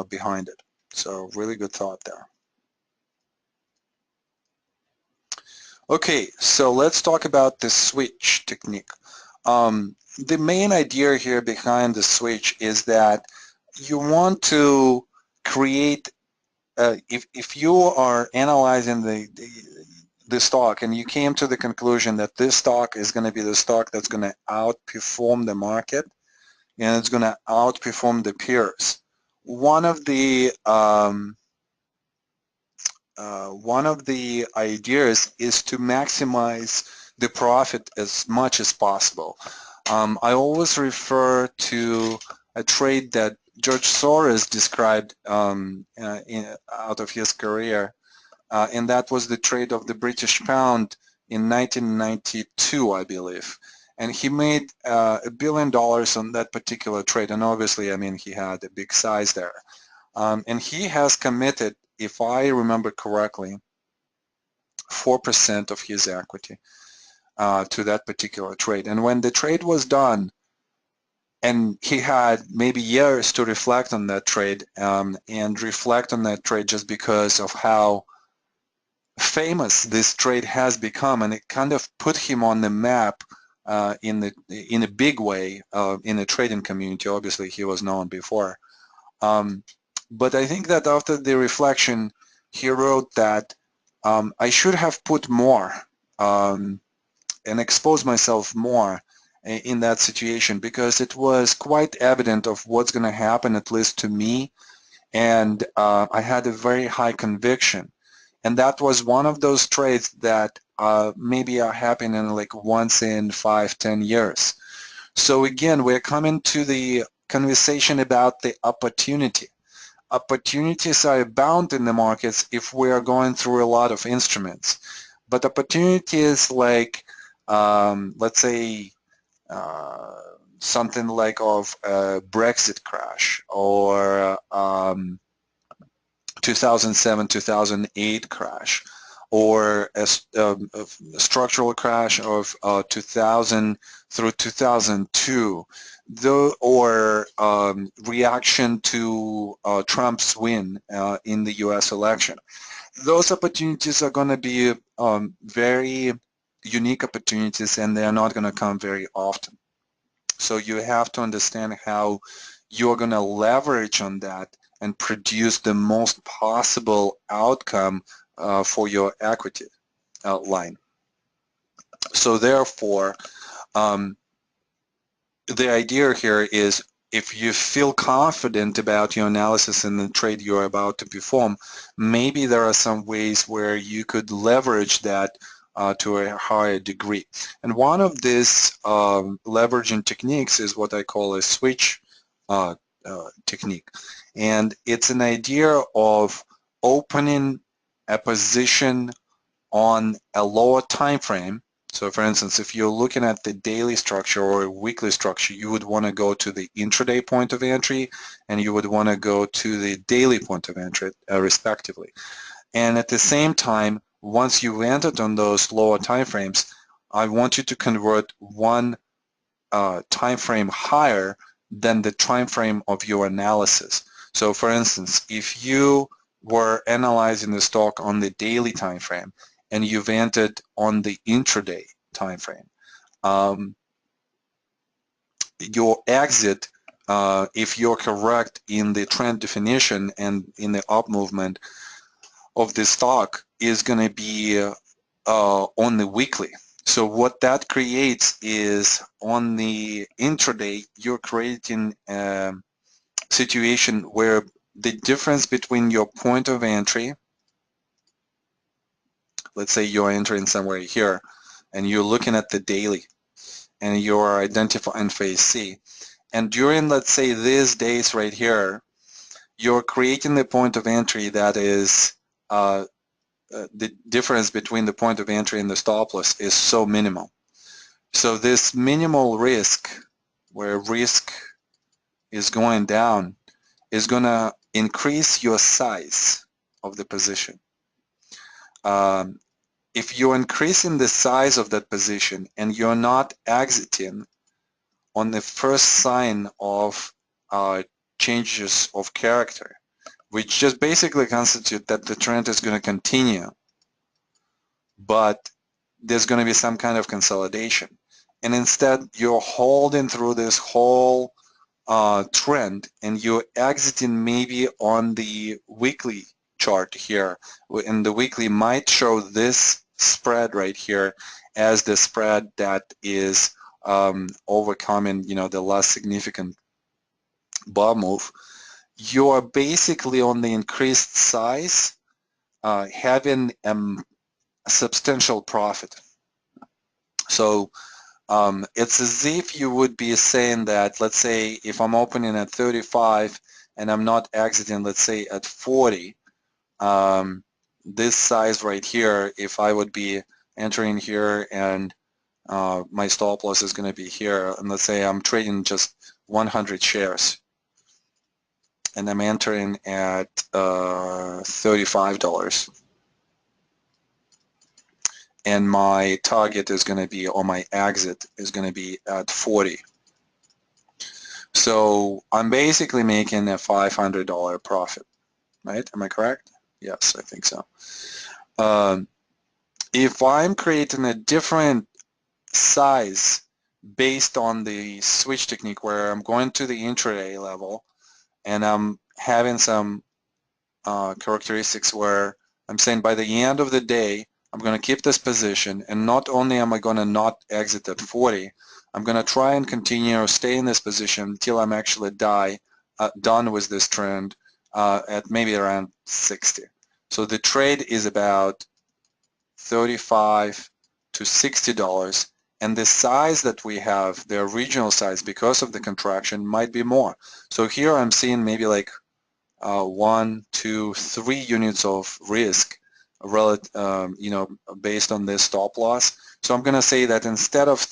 behind it. So really good thought there. Okay, so let's talk about the switch technique. The main idea here behind the switch is that you want to create if you are analyzing the stock and you came to the conclusion that this stock is going to be the stock that's going to outperform the market and it's going to outperform the peers, one of the ideas is to maximize the profit as much as possible. I always refer to a trade that George Soros described out of his career, and that was the trade of the British pound in 1992, I believe. And he made $1 billion on that particular trade, and obviously, I mean, he had a big size there. And he has committed, if I remember correctly, 4% of his equity to that particular trade. And when the trade was done, and he had maybe years to reflect on that trade and reflect on that trade just because of how famous this trade has become, and it kind of put him on the map in a big way in the trading community. Obviously, he was known before. But I think that after the reflection, he wrote that I should have put more and exposed myself more in that situation, because it was quite evident of what's going to happen, at least to me, and I had a very high conviction. And that was one of those trades that maybe are happening like once in 5-10 years. So again, we're coming to the conversation about the opportunity. Opportunities are abound in the markets if we are going through a lot of instruments. But opportunities like, let's say, something like of a Brexit crash, or 2007-2008 crash, or a structural crash of 2000 through 2002, or reaction to Trump's win in the U.S. election. Those opportunities are going to be very unique opportunities, and they are not going to come very often. So you have to understand how you're going to leverage on that and produce the most possible outcome for your equity line. So therefore, the idea here is, if you feel confident about your analysis in the trade you're about to perform, maybe there are some ways where you could leverage that to a higher degree. And one of these leveraging techniques is what I call a switch technique. And it's an idea of opening a position on a lower time frame. So for instance, if you're looking at the daily structure or a weekly structure, you would want to go to the intraday point of entry, and you would want to go to the daily point of entry, respectively. And at the same time, once you've entered on those lower time frames, I want you to convert one time frame higher than the time frame of your analysis. So for instance, if you were analyzing the stock on the daily time frame and you've entered on the intraday time frame, your exit, if you're correct in the trend definition and in the up movement of the stock, is going to be on the weekly. So what that creates is, on the intraday, you're creating a situation where the difference between your point of entry, let's say you're entering somewhere here, and you're looking at the daily, and you're identifying phase C, and during, let's say, these days right here, you're creating the point of entry that is the difference between the point of entry and the stop loss is so minimal. So this minimal risk, where risk is going down, is going to increase your size of the position. If you're increasing the size of that position and you're not exiting on the first sign of changes of character, which just basically constitute that the trend is going to continue, but there's going to be some kind of consolidation. And instead, you're holding through this whole trend, and you're exiting maybe on the weekly chart here in the weekly might show this spread right here as the spread that is overcoming, you know, the less significant bar move. You are basically on the increased size having a substantial profit. So it's as if you would be saying that, let's say, if I'm opening at 35 and I'm not exiting, let's say, at 40, this size right here, if I would be entering here and my stop loss is going to be here, and let's say I'm trading just 100 shares, and I'm entering at $35. And my target is going to be, or my exit is going to be at 40. So I'm basically making a $500 profit, right? Am I correct? Yes, I think so. If I'm creating a different size based on the switch technique where I'm going to the intraday level and I'm having some characteristics where I'm saying by the end of the day, I'm going to keep this position, and not only am I going to not exit at 40, I'm going to try and continue or stay in this position until I'm actually done with this trend at maybe around 60. So the trade is about $35 to $60, and the size that we have, the original size, because of the contraction, might be more. So here I'm seeing maybe like 1, 2, 3 units of risk, you know, based on this stop loss. So I'm going to say that instead of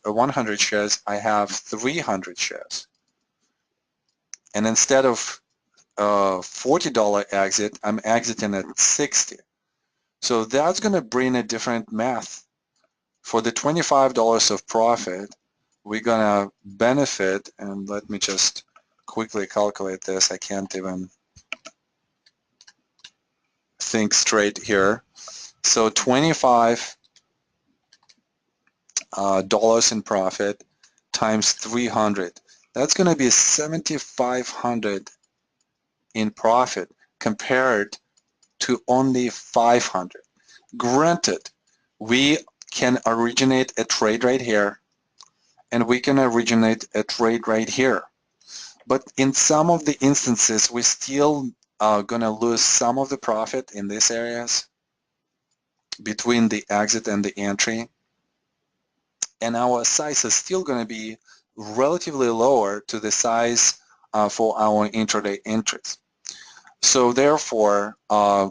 100 shares, I have 300 shares. And instead of $40 exit, I'm exiting at 60. So that's going to bring a different math. For the $25 of profit, we're going to benefit, and let me just quickly calculate this. I can't even think straight here. So $25 dollars in profit times 300. That's going to be 7,500 in profit compared to only 500. Granted, we can originate a trade right here, and we can originate a trade right here. But in some of the instances, we still going to lose some of the profit in these areas between the exit and the entry. And our size is still going to be relatively lower to the size for our intraday entries. So therefore,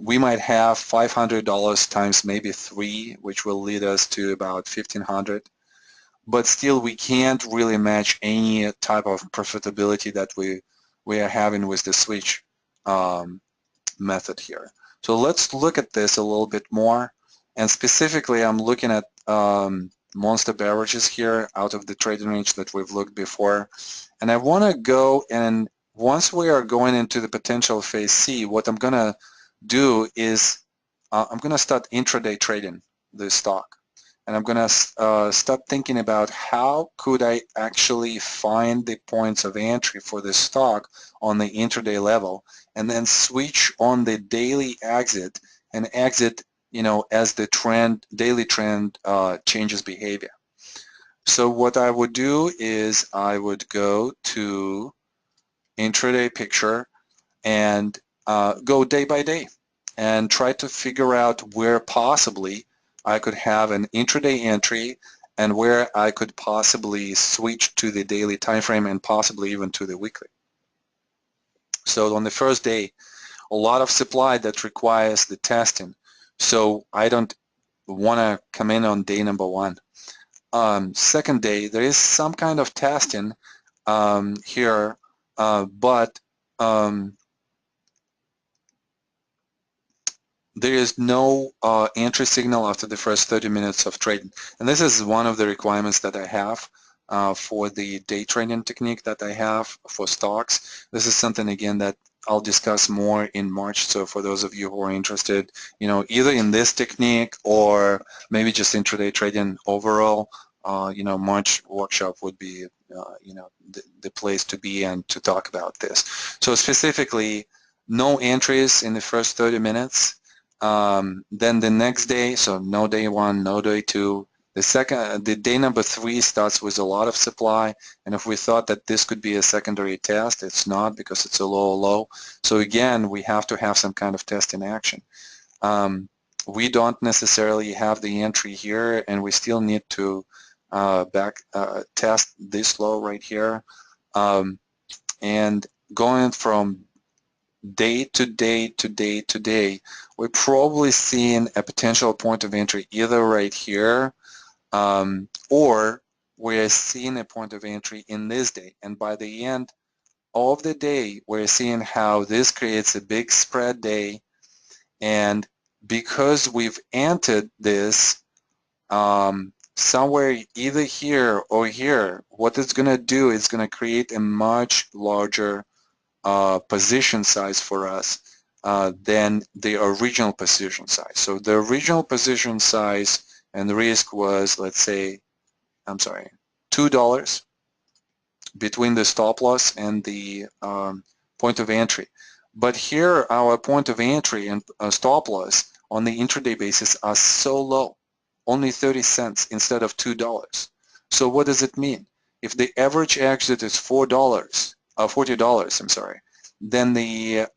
we might have $500 times maybe 3, which will lead us to about $1,500. But still, we can't really match any type of profitability that we are having with the switch method here. So let's look at this a little bit more. And specifically, I'm looking at monster beverages here out of the trading range that we've looked before. And I want to go, and once we are going into the potential phase C, what I'm going to do is I'm going to start intraday trading this stock. And I'm going to start thinking about how could I actually find the points of entry for this stock on the intraday level, and then switch on the daily exit and exit, you know, as the daily trend changes behavior. So what I would do is I would go to intraday picture and go day by day and try to figure out where possibly I could have an intraday entry and where I could possibly switch to the daily time frame and possibly even to the weekly. So on the first day, a lot of supply that requires the testing. So I don't want to come in on day number 1. Second day, there is some kind of testing here, but there is no entry signal after the first 30 minutes of trading. And this is one of the requirements that I have for the day trading technique that I have for stocks. This is something, again, that I'll discuss more in March. So for those of you who are interested, you know, either in this technique or maybe just intraday trading overall, you know, March workshop would be, you know, the place to be and to talk about this. So specifically, no entries in the first 30 minutes. Then the next day, so no day one, no day two. The day number 3 starts with a lot of supply, and if we thought that this could be a secondary test, it's not, because it's a low. So again, we have to have some kind of test in action. We don't necessarily have the entry here, and we still need to test this low right here. And going from day to day to day to day, we're probably seeing a potential point of entry either right here, or we're seeing a point of entry in this day. And by the end of the day, we're seeing how this creates a big spread day. And because we've entered this somewhere either here or here, what it's going to do is going to create a much larger position size for us than the original position size. So the original position size and the risk was, let's say, I'm sorry, $2 between the stop loss and the point of entry. But here our point of entry and stop loss on the intraday basis are so low, only 30 cents instead of $2. So what does it mean? If the average exit is $40, I'm sorry, then the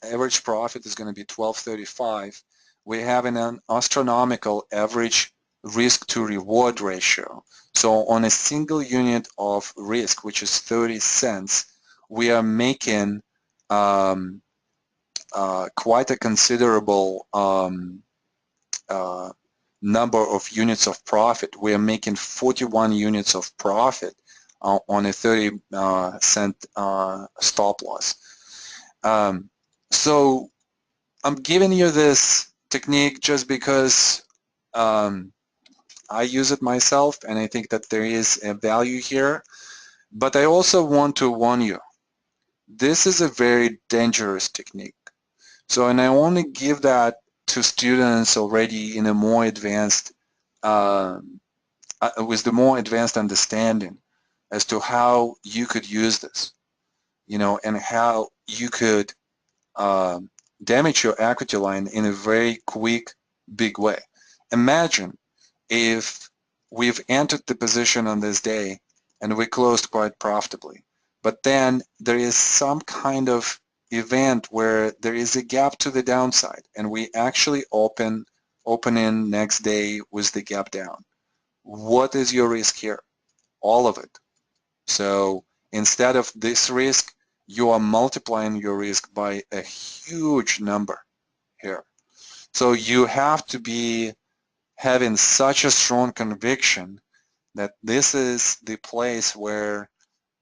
average profit is going to be $12.35. We're having an astronomical average risk to reward ratio. So on a single unit of risk, which is 30 cents, we are making quite a considerable number of units of profit. We are making 41 units of profit on a 30 cent stop loss. So I'm giving you this technique just because I use it myself, and I think that there is a value here. But I also want to warn you, this is a very dangerous technique. So, and I only give that to students already in a more advanced, with the more advanced understanding as to how you could use this, and how you could damage your equity line in a very quick, big way. Imagine if we've entered the position on this day and we closed quite profitably, but then there is some kind of event where there is a gap to the downside and we actually open in next day with the gap down. What is your risk here? All of it. So instead of this risk, you are multiplying your risk by a huge number here. So you have to be having such a strong conviction that this is the place where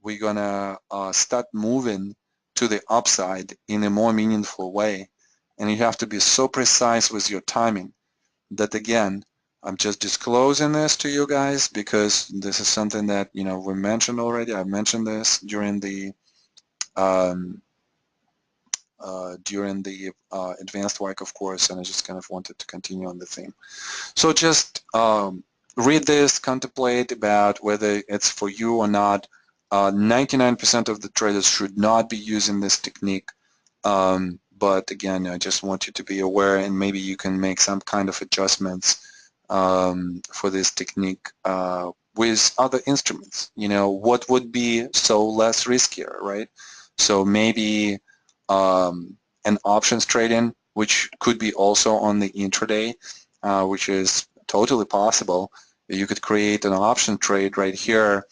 we're gonna start moving to the upside in a more meaningful way. And you have to be so precise with your timing that, again, I'm just disclosing this to you guys because this is something that we mentioned already. I mentioned this during the advanced Wyckoff course, and I just kind of wanted to continue on the theme. So just read this, contemplate about whether it's for you or not. 99% of the traders should not be using this technique. But again, I just want you to be aware, and maybe you can make some kind of adjustments for this technique with other instruments. What would be so less riskier, right? So maybe an options trading, which could be also on the intraday, which is totally possible. You could create an option trade right here,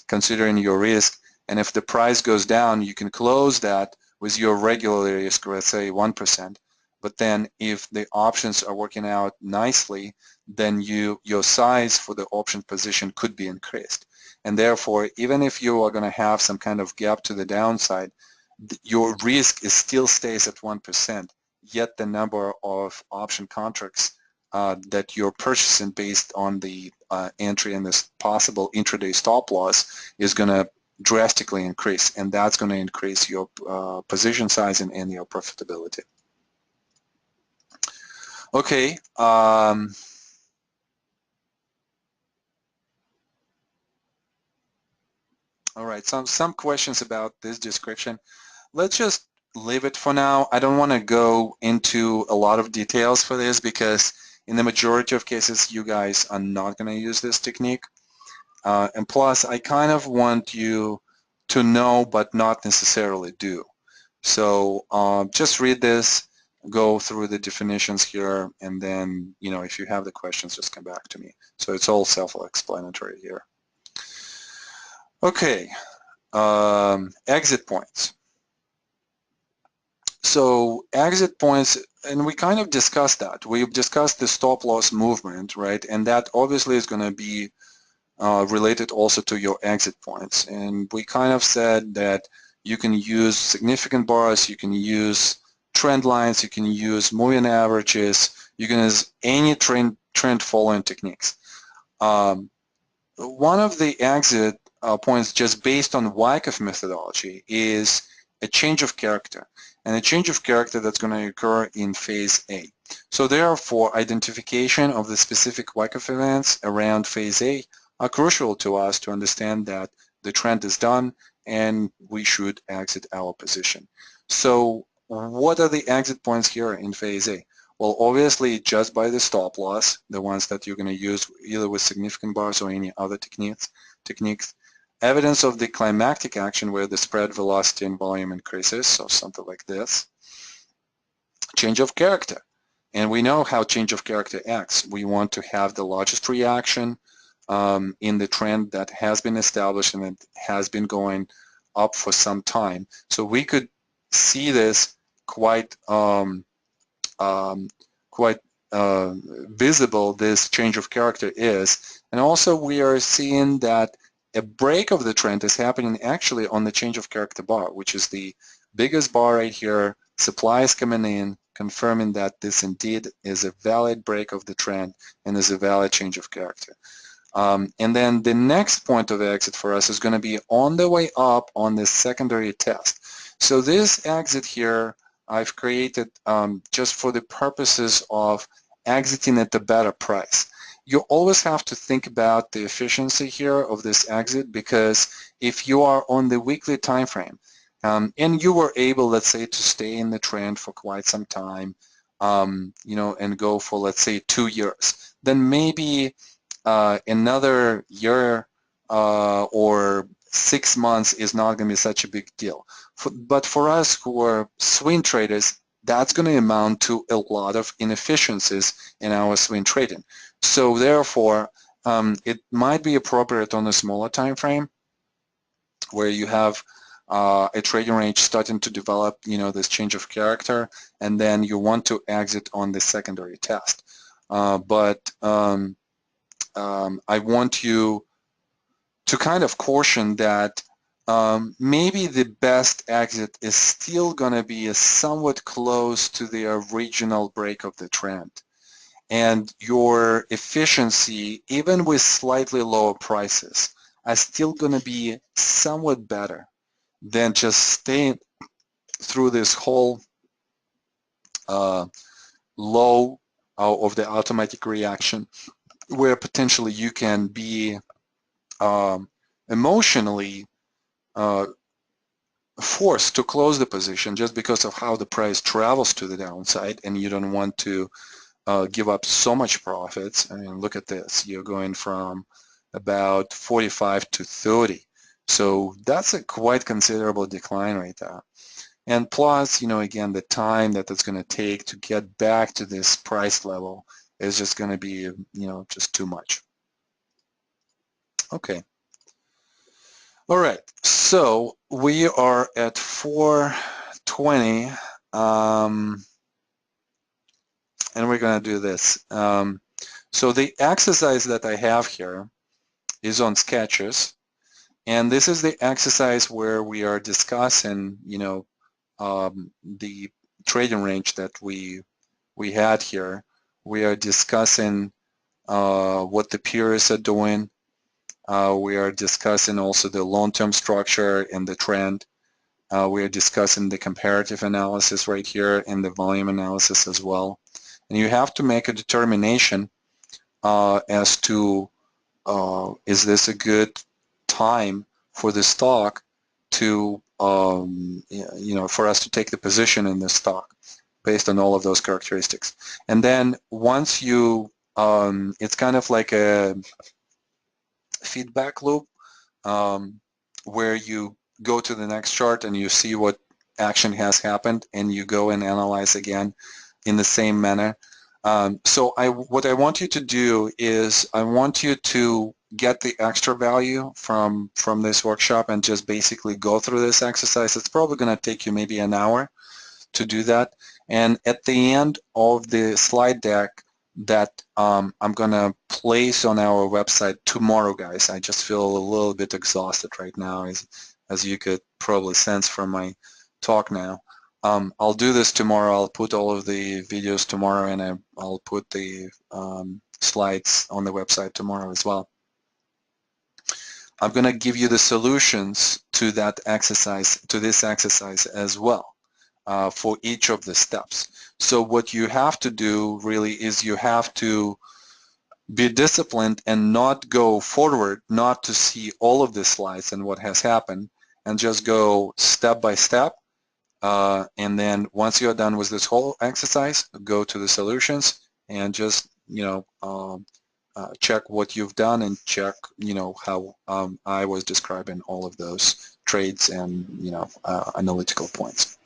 considering your risk, and if the price goes down, you can close that with your regular risk, let's say 1%. But then if the options are working out nicely, then your size for the option position could be increased. And therefore, even if you are going to have some kind of gap to the downside, your risk still stays at 1%, yet the number of option contracts that you're purchasing based on the entry and this possible intraday stop loss is going to drastically increase, and that's going to increase your position size and your profitability. Okay. All right, some questions about this description. let's just leave it for now. I don't want to go into a lot of details for this because in the majority of cases you guys are not going to use this technique. And plus, I kind of want you to know but not necessarily do. So just read this, go through the definitions here, and then, if you have the questions, just come back to me. So it's all self-explanatory here. Okay, exit points. So exit points, and we kind of discussed that. We've discussed the stop loss movement, right? And that obviously is going to be related also to your exit points. And we kind of said that you can use significant bars, you can use trend lines, you can use moving averages, you can use any trend following techniques. One of the exit points just based on Wyckoff methodology is a change of character, and a change of character that's going to occur in phase A. So therefore, identification of the specific Wyckoff events around phase A are crucial to us to understand that the trend is done and we should exit our position. So what are the exit points here in phase A? Well, obviously, just by the stop loss, the ones that you're going to use either with significant bars or any other techniques. Evidence of the climactic action where the spread velocity and volume increases, so something like this. Change of character. And we know how change of character acts. We want to have the largest reaction in the trend that has been established and it has been going up for some time. So we could see this quite visible, this change of character is. And also we are seeing that a break of the trend is happening actually on the change of character bar, which is the biggest bar right here. Supply is coming in, confirming that this indeed is a valid break of the trend and is a valid change of character. And then the next point of exit for us is going to be on the way up on this secondary test. So this exit here I've created just for the purposes of exiting at a better price. You always have to think about the efficiency here of this exit, because if you are on the weekly time frame and you were able, let's say, to stay in the trend for quite some time, and go for, let's say, 2 years, then maybe another year or 6 months is not going to be such a big deal. But for us who are swing traders, that's going to amount to a lot of inefficiencies in our swing trading. So therefore, it might be appropriate on a smaller time frame where you have a trading range starting to develop, this change of character, and then you want to exit on the secondary test. But I want you to kind of caution that maybe the best exit is still going to be somewhat close to the original break of the trend. And your efficiency, even with slightly lower prices, are still going to be somewhat better than just staying through this whole low of the automatic reaction, where potentially you can be emotionally forced to close the position just because of how the price travels to the downside, and you don't want to give up so much profits. I mean, look at this. You're going from about 45 to 30. So that's a quite considerable decline right there. And plus, again, the time that it's going to take to get back to this price level is just going to be, just too much. Okay. All right. So we are at 4:20, and we're going to do this. So the exercise that I have here is on sketches, and this is the exercise where we are discussing, the trading range that we had here. We are discussing what the peers are doing. We are discussing also the long-term structure and the trend. We are discussing the comparative analysis right here and the volume analysis as well. And you have to make a determination as to is this a good time for the stock to for us to take the position in this stock based on all of those characteristics. And then once you, it's kind of like a feedback loop where you go to the next chart and you see what action has happened, and you go and analyze again in the same manner. So what I want you to do is I want you to get the extra value from this workshop and just basically go through this exercise. It's probably going to take you maybe an hour to do that. And at the end of the slide deck that I'm going to place on our website tomorrow, guys, I just feel a little bit exhausted right now, as you could probably sense from my talk now. I'll do this tomorrow. I'll put all of the videos tomorrow, and I'll put the slides on the website tomorrow as well. I'm going to give you the solutions to that exercise, to this exercise as well, for each of the steps. So what you have to do really is you have to be disciplined and not go forward, not to see all of the slides and what has happened, and just go step by step. And then once you're done with this whole exercise, go to the solutions and just, check what you've done and check, how I was describing all of those trades and, analytical points.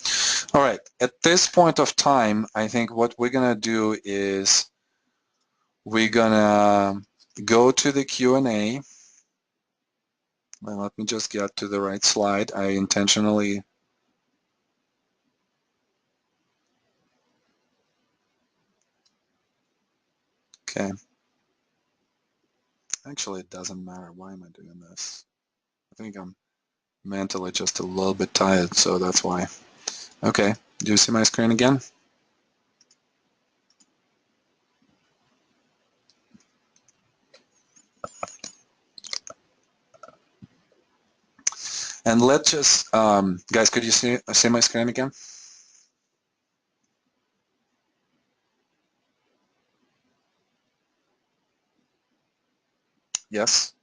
All right, at this point of time, I think what we're going to do is we're going to go to the Q&A. Well, let me just get to the right slide. I intentionally okay. Actually, it doesn't matter. Why am I doing this? I think I'm mentally just a little bit tired, so that's why. Okay, do you see my screen again? And let's just, guys, could you see my screen again? Yes?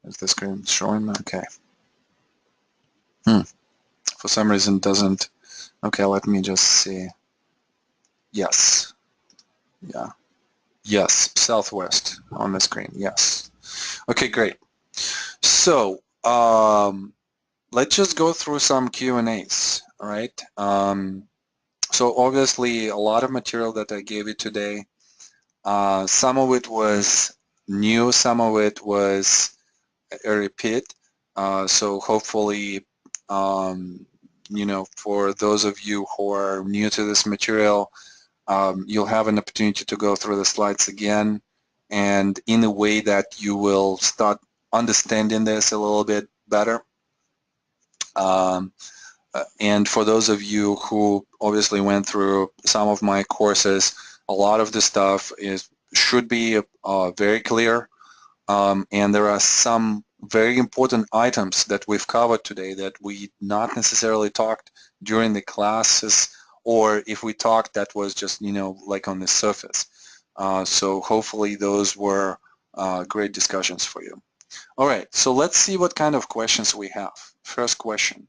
Is the screen showing? Okay. For some reason doesn't. Okay, let me just see. Yes. Yeah. Yes, southwest on the screen, yes. Okay, great. So, let's just go through some Q&As, all right? So obviously a lot of material that I gave you today, some of it was new, some of it was a repeat. So hopefully, for those of you who are new to this material, you'll have an opportunity to go through the slides again, and in a way that you will start understanding this a little bit better. And for those of you who obviously went through some of my courses, a lot of the stuff should be very clear, and there are some very important items that we've covered today that we not necessarily talked during the classes, or if we talked, that was just, like on the surface. So hopefully those were great discussions for you. All right, so let's see what kind of questions we have. First question.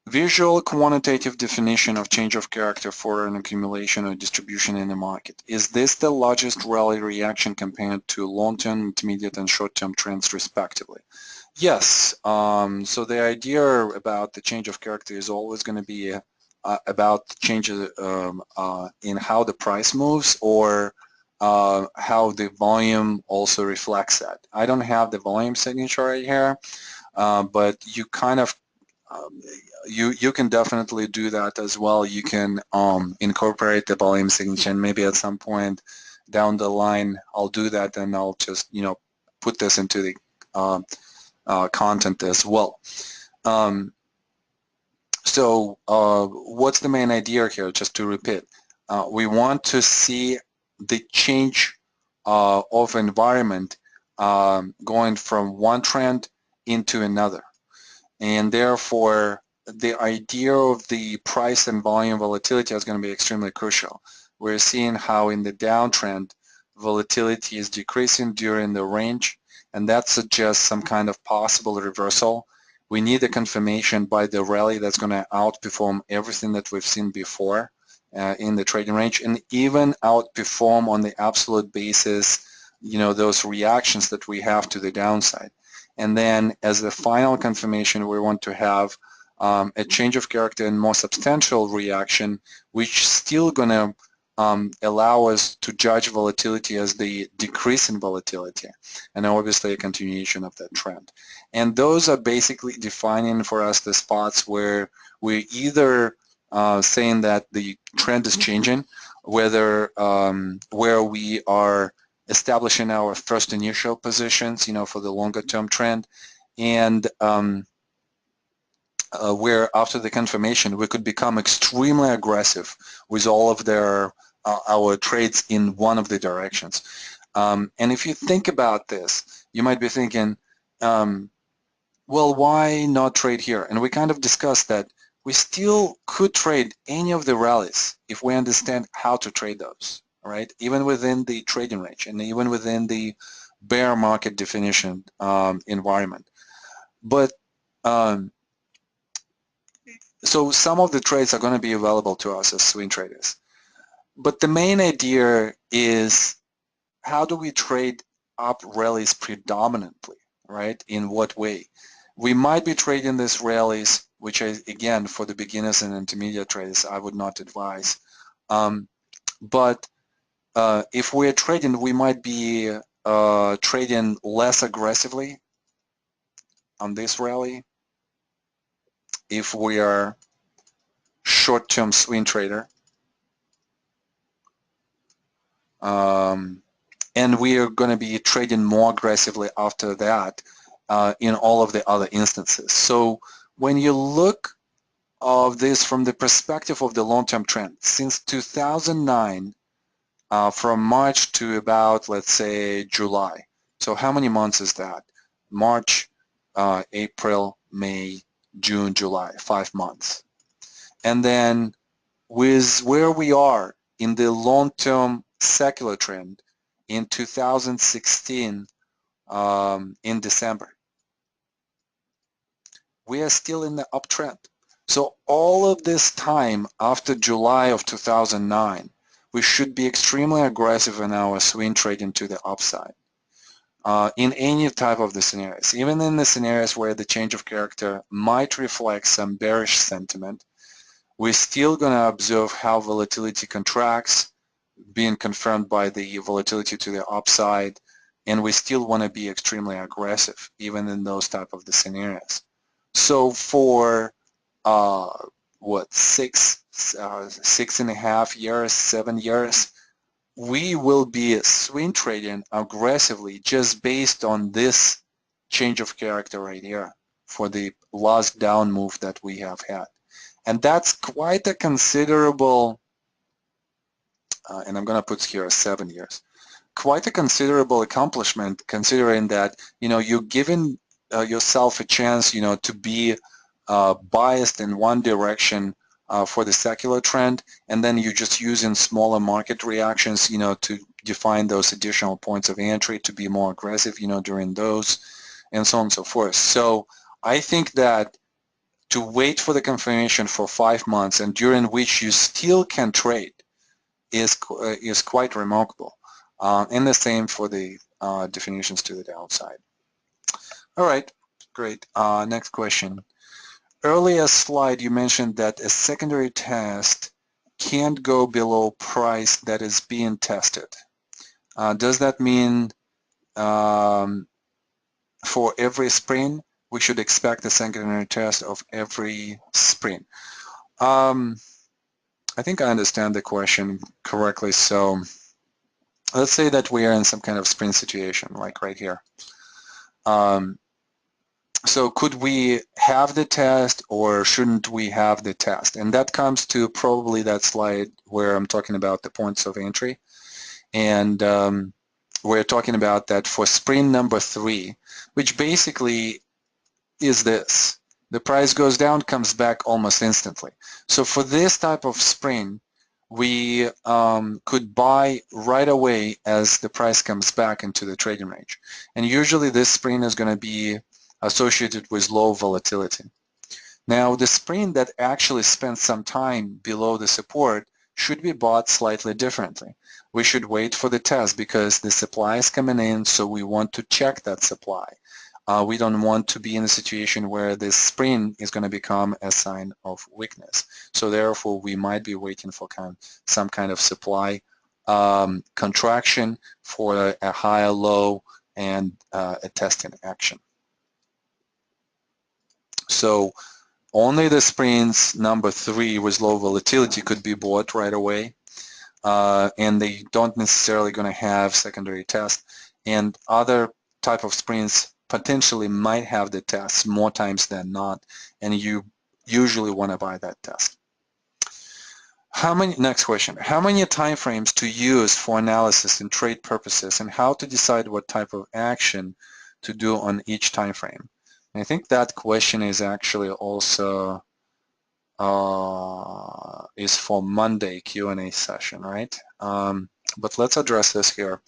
Visual quantitative definition of change of character for an accumulation or distribution in the market. Is this the largest rally reaction compared to long-term, intermediate, and short-term trends respectively? Yes. So the idea about the change of character is always going to be about changes in how the price moves, or how the volume also reflects that. I don't have the volume signature right here, but you kind of you can definitely do that as well. You can incorporate the volume signature, and maybe at some point down the line I'll do that, and I'll just put this into the content as well. So what's the main idea here? Just to repeat, we want to see the change of environment going from one trend into another, and therefore the idea of the price and volume volatility is going to be extremely crucial. We're seeing how in the downtrend volatility is decreasing during the range, and that suggests some kind of possible reversal, We need a confirmation by the rally that's going to outperform everything that we've seen before in the trading range, and even outperform on the absolute basis, those reactions that we have to the downside. And then as the final confirmation, we want to have a change of character and more substantial reaction, which still going to allow us to judge volatility as the decrease in volatility, and obviously a continuation of that trend. And those are basically defining for us the spots where we're either saying that the trend is changing, whether where we are establishing our first initial positions, for the longer term trend, and where after the confirmation we could become extremely aggressive with all of our trades in one of the directions. And if you think about this, you might be thinking, well, why not trade here? And we kind of discussed that we still could trade any of the rallies if we understand how to trade those, right? Even within the trading range and even within the bear market definition environment. But so some of the trades are going to be available to us as swing traders. But the main idea is, how do we trade up rallies predominantly, right? In what way? We might be trading these rallies, which again, for the beginners and intermediate traders, I would not advise. But if we're trading, we might be trading less aggressively on this rally. If we are short-term swing trader, and we are going to be trading more aggressively after that in all of the other instances. So when you look of this from the perspective of the long-term trend, since 2009, from March to about, let's say, July. So how many months is that? March, April, May, June, July, 5 months. And then with where we are in the long-term secular trend in 2016 in December, we are still in the uptrend. So all of this time after July of 2009, we should be extremely aggressive in our swing trading to the upside in any type of the scenarios. Even in the scenarios where the change of character might reflect some bearish sentiment, we're still going to observe how volatility contracts, being confirmed by the volatility to the upside, and we still want to be extremely aggressive even in those type of the scenarios. So for what, 6.5 years, 7 years, we will be swing trading aggressively just based on this change of character right here for the last down move that we have had. And that's quite a considerable, and I'm going to put here 7 years, quite a considerable accomplishment, considering that, you're giving yourself a chance, to be biased in one direction for the secular trend, and then you're just using smaller market reactions, to define those additional points of entry to be more aggressive, during those, and so on and so forth. So I think that to wait for the confirmation for 5 months and during which you still can trade is quite remarkable. And the same for the definitions to the downside. All right, great. Next question. Earlier slide you mentioned that a secondary test can't go below price that is being tested. Does that mean for every spring we should expect a secondary test of every spring? I think I understand the question correctly. So let's say that we are in some kind of spring situation, like right here. So could we have the test or shouldn't we have the test? And that comes to probably that slide where I'm talking about the points of entry. And we're talking about that for spring number 3, which basically is this. The price goes down, comes back almost instantly. So for this type of spring, we could buy right away as the price comes back into the trading range. And usually this spring is going to be associated with low volatility. Now, the sprint that actually spends some time below the support should be bought slightly differently. We should wait for the test because the supply is coming in, so we want to check that supply. We don't want to be in a situation where this sprint is going to become a sign of weakness. So therefore, we might be waiting for some kind of supply contraction for a higher low and a testing action. So only the sprints number 3 with low volatility could be bought right away, and they don't necessarily going to have secondary test. And other type of sprints potentially might have the test more times than not, and you usually want to buy that test. Next question, how many time frames to use for analysis and trade purposes, and how to decide what type of action to do on each time frame? I think that question is actually also is for Monday Q&A session, right? But let's address this here.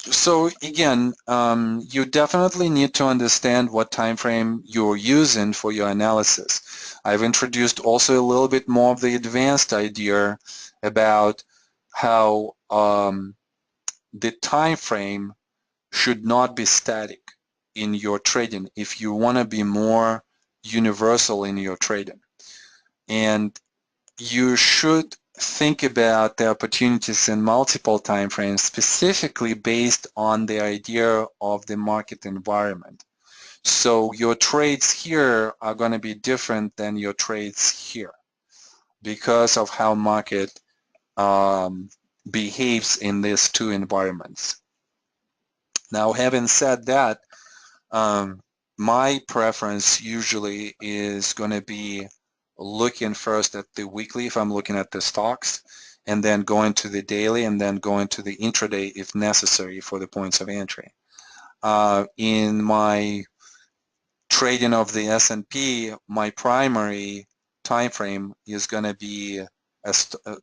So again, you definitely need to understand what time frame you're using for your analysis. I've introduced also a little bit more of the advanced idea about how the time frame should not be static in your trading if you want to be more universal in your trading. And you should think about the opportunities in multiple time frames, specifically based on the idea of the market environment. So your trades here are going to be different than your trades here because of how market behaves in these two environments. Now, having said that, my preference usually is going to be looking first at the weekly if I'm looking at the stocks, and then going to the daily, and then going to the intraday if necessary for the points of entry. In my trading of the S&P, my primary time frame is going to be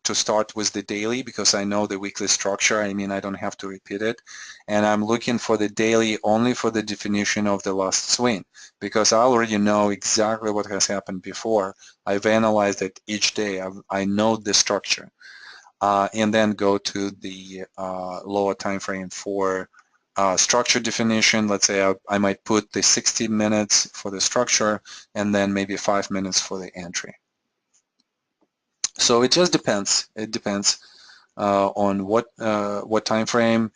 to start with the daily because I know the weekly structure. I mean, I don't have to repeat it. And I'm looking for the daily only for the definition of the last swing because I already know exactly what has happened before. I've analyzed it each day. I know the structure. And then go to the lower time frame for structure definition. Let's say I might put the 60 minutes for the structure and then maybe 5 minutes for the entry. So it just depends. It depends on what time frame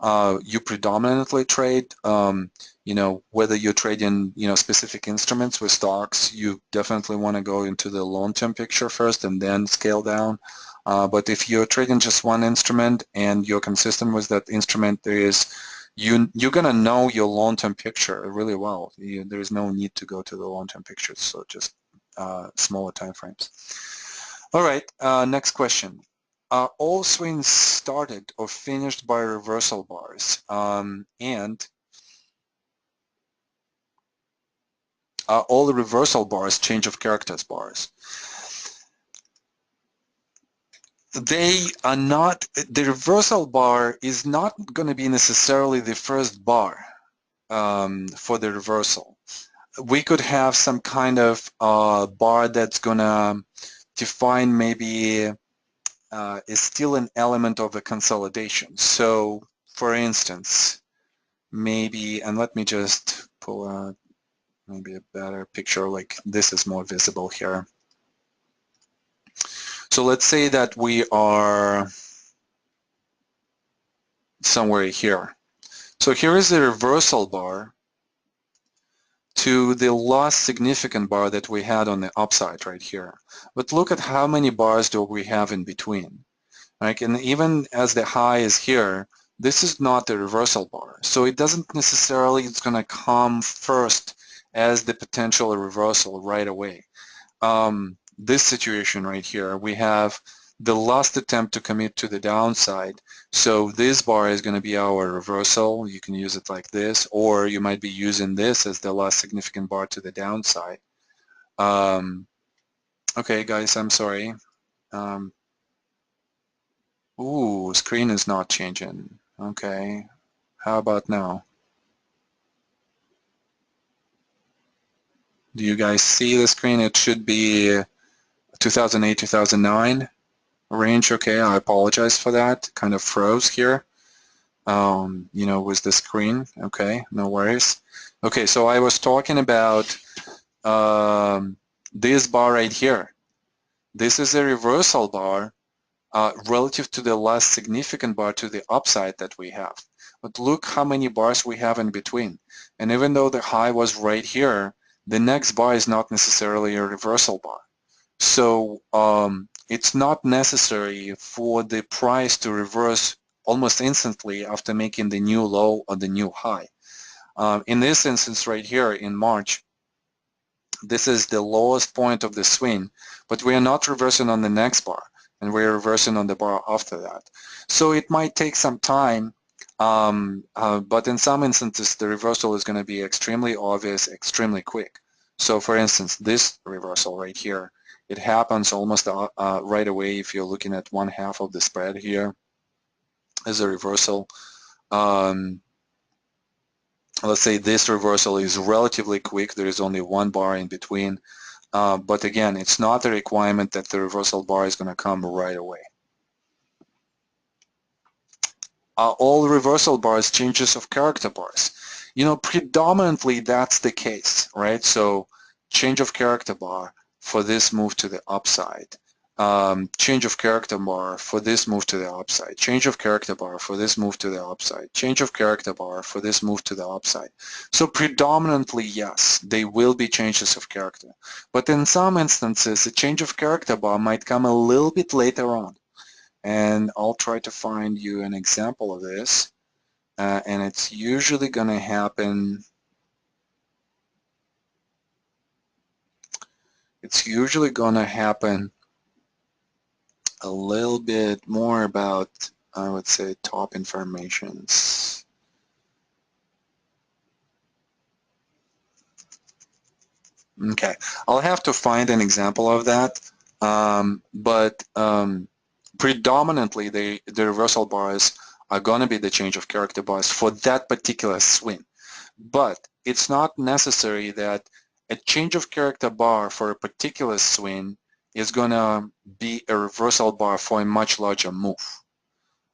you predominantly trade. You know, whether you're trading, you know, specific instruments with stocks, you definitely want to go into the long-term picture first and then scale down. But if you're trading just one instrument and you're consistent with that instrument, you're gonna know your long-term picture really well. There is no need to go to the long-term pictures. So just smaller time frames. All right, next question. Are all swings started or finished by reversal bars? And are all the reversal bars change of characters bars? They are not, the reversal bar is not going to be necessarily the first bar for the reversal. We could have some kind of bar that's going to define maybe is still an element of a consolidation. So for instance, maybe, and let me just pull out maybe a better picture, like this is more visible here. So let's say that we are somewhere here. So here is the reversal bar to the last significant bar that we had on the upside right here. But look at how many bars do we have in between. Right? And even as the high is here, this is not the reversal bar. So it doesn't necessarily, it's going to come first as the potential reversal right away. This situation right here, we have the last attempt to commit to the downside. So this bar is going to be our reversal. You can use it like this, or you might be using this as the last significant bar to the downside. Okay, guys, I'm sorry. Ooh, screen is not changing. Okay, how about now? Do you guys see the screen? It should be 2008, 2009 range. Okay, I apologize for that. Kind of froze here, with the screen. Okay, no worries. Okay, so I was talking about this bar right here. This is a reversal bar relative to the less significant bar to the upside that we have. But look how many bars we have in between. And even though the high was right here, the next bar is not necessarily a reversal bar. So it's not necessary for the price to reverse almost instantly after making the new low or the new high. In this instance right here in March, this is the lowest point of the swing, but we are not reversing on the next bar, and we're reversing on the bar after that. So it might take some time, but in some instances the reversal is going to be extremely obvious, extremely quick. So for instance, this reversal right here, it happens almost right away if you're looking at 1/2 of the spread here as a reversal. Let's say this reversal is relatively quick. There is only one bar in between. But again, it's not a requirement that the reversal bar is going to come right away. All reversal bars changes of character bars. Predominantly that's the case, right? So change of character bar for this move to the upside. Change of character bar for this move to the upside, change of character bar for this move to the upside, change of character bar for this move to the upside. So predominantly, yes, they will be changes of character. But in some instances, a change of character bar might come a little bit later on. And I'll try to find you an example of this. And it's usually going to happen a little bit more about, I would say, top informations. Okay, I'll have to find an example of that, but predominantly the reversal bars are going to be the change of character bars for that particular swing. But it's not necessary that a change of character bar for a particular swing is going to be a reversal bar for a much larger move.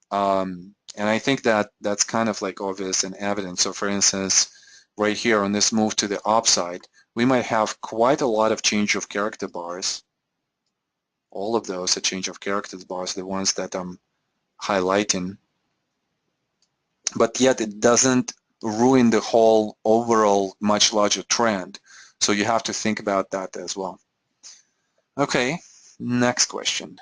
And I think that that's kind of like obvious and evident. So for instance, right here on this move to the upside, we might have quite a lot of change of character bars. All of those are change of character bars, the ones that I'm highlighting. But yet it doesn't ruin the whole overall much larger trend. So you have to think about that as well. Okay, next question.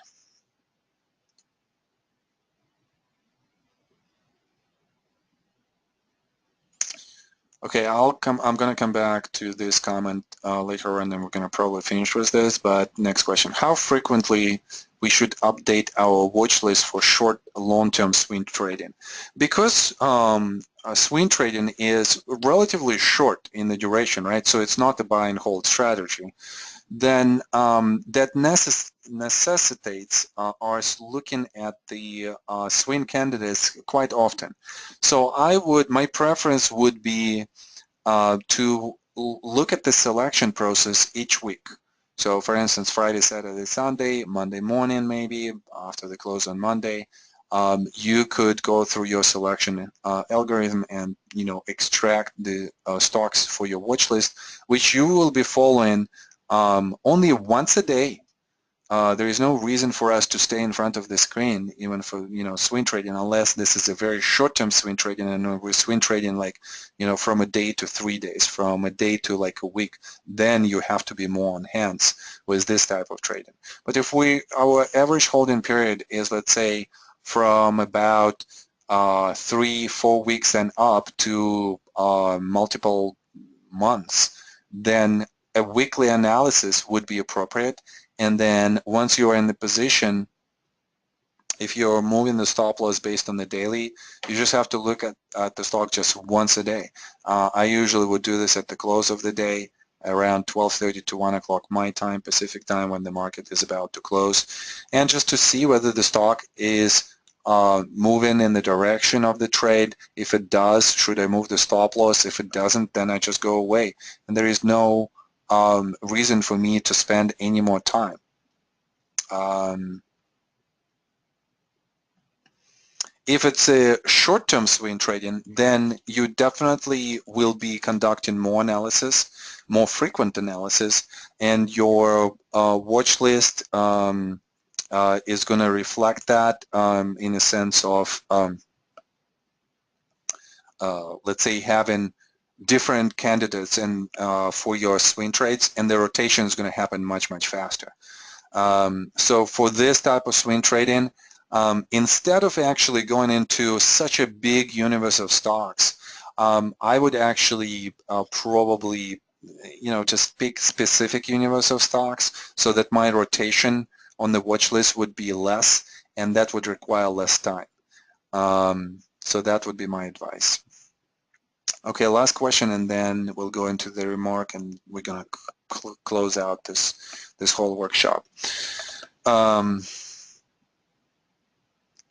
Okay, I'm going to come back to this comment later on, and we're going to probably finish with this. But next question: how frequently we should update our watch list for short, long-term swing trading? Because swing trading is relatively short in the duration, right? So it's not a buy and hold strategy. Then that necessitates us looking at the swing candidates quite often. So my preference would be to look at the selection process each week. So for instance, Friday, Saturday, Sunday, Monday morning maybe, after the close on Monday, you could go through your selection algorithm and extract the stocks for your watch list, which you will be following only once a day. There is no reason for us to stay in front of the screen, even for swing trading, unless this is a very short-term swing trading, and we're swing trading like from a day to 3 days, from a day to like a week. Then you have to be more on hands with this type of trading. But if our average holding period is, let's say, from about 3-4 weeks and up to multiple months, then a weekly analysis would be appropriate. And then once you are in the position, if you're moving the stop loss based on the daily, you just have to look at the stock just once a day. I usually would do this at the close of the day, around 12:30 to 1 o'clock my time, Pacific time, when the market is about to close, and just to see whether the stock is moving in the direction of the trade. If it does, should I move the stop loss? If it doesn't, then I just go away. And there is no reason for me to spend any more time. If it's a short-term swing trading, then you definitely will be conducting more analysis, more frequent analysis, and your watch list is going to reflect that in a sense of, let's say, having different candidates and for your swing trades, and the rotation is going to happen much, much faster. So for this type of swing trading, instead of actually going into such a big universe of stocks, I would actually probably, just pick specific universe of stocks so that my rotation on the watch list would be less, and that would require less time. So that would be my advice. Okay, last question, and then we'll go into the remark, and we're gonna close out this whole workshop.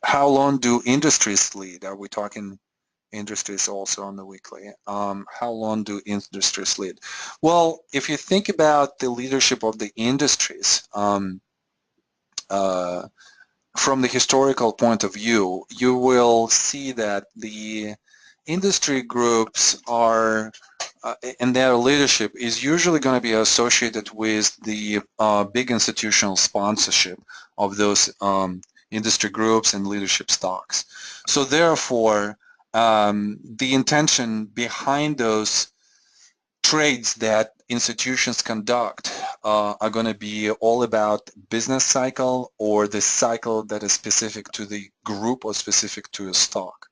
How long do industries lead? Are we talking industries also on the weekly? How long do industries lead? Well, if you think about the leadership of the industries, from the historical point of view, you will see that the industry groups are, and their leadership is usually going to be associated with the big institutional sponsorship of those industry groups and leadership stocks. So therefore, the intention behind those trades that institutions conduct are going to be all about business cycle or the cycle that is specific to the group or specific to a stock.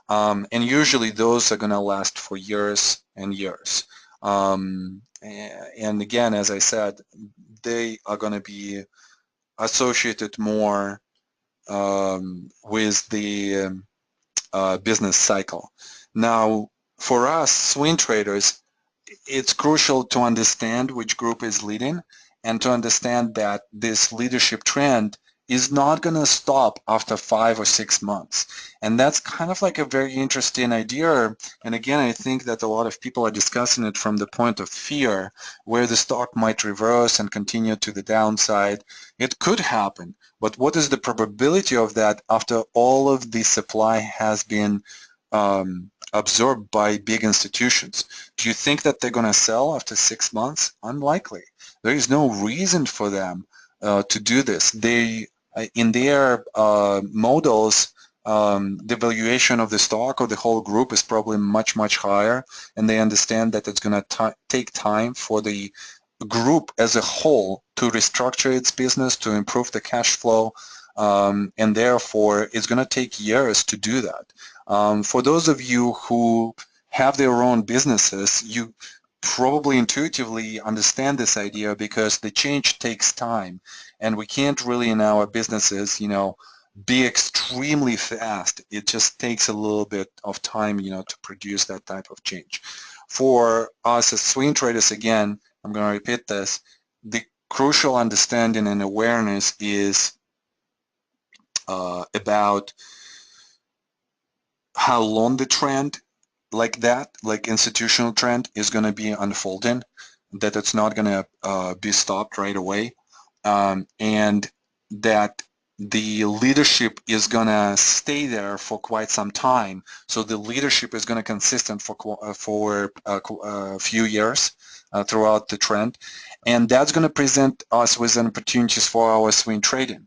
And usually those are going to last for years and years. And again, as I said, they are going to be associated more with the business cycle. Now, for us swing traders, it's crucial to understand which group is leading and to understand that this leadership trend is not going to stop after 5 or 6 months. And that's kind of like a very interesting idea. And again, I think that a lot of people are discussing it from the point of fear, where the stock might reverse and continue to the downside. It could happen, but what is the probability of that after all of the supply has been absorbed by big institutions? Do you think that they're going to sell after 6 months? Unlikely. There is no reason for them to do this. They, in their models, the valuation of the stock or the whole group is probably much, much higher, and they understand that it's going to take time for the group as a whole to restructure its business, to improve the cash flow, and therefore it's going to take years to do that. For those of you who have their own businesses, you probably intuitively understand this idea because the change takes time, and we can't really in our businesses, be extremely fast. It just takes a little bit of time, to produce that type of change. For us as swing traders, again, I'm going to repeat this, the crucial understanding and awareness is about how long the trend like institutional trend is going to be unfolding, that it's not going to be stopped right away, and that the leadership is going to stay there for quite some time. So the leadership is going to consistent for a few years throughout the trend, and that's going to present us with opportunities for our swing trading.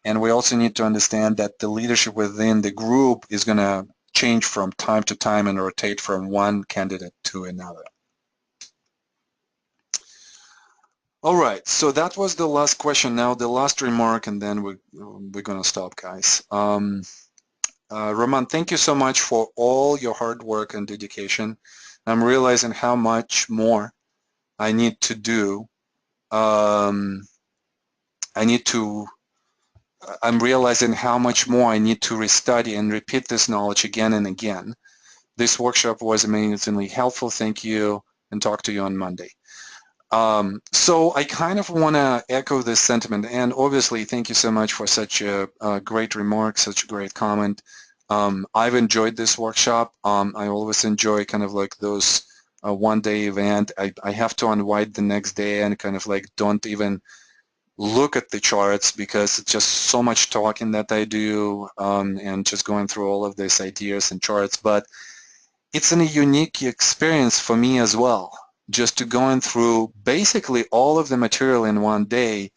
And we also need to understand that the leadership within the group is going to change from time to time and rotate from one candidate to another. All right, so that was the last question. Now the last remark, and then we're going to stop, guys. Roman, thank you so much for all your hard work and dedication. I'm realizing how much more I need to do. I'm realizing how much more I need to restudy and repeat this knowledge again and again. This workshop was amazingly helpful. Thank you, and talk to you on Monday. So I kind of want to echo this sentiment, and obviously thank you so much for such a great remark, such a great comment. I've enjoyed this workshop. I always enjoy kind of like those a one-day event, I have to unwind the next day and kind of like don't even look at the charts because it's just so much talking that I do and just going through all of these ideas and charts. But it's a unique experience for me as well, just to going through basically all of the material in one day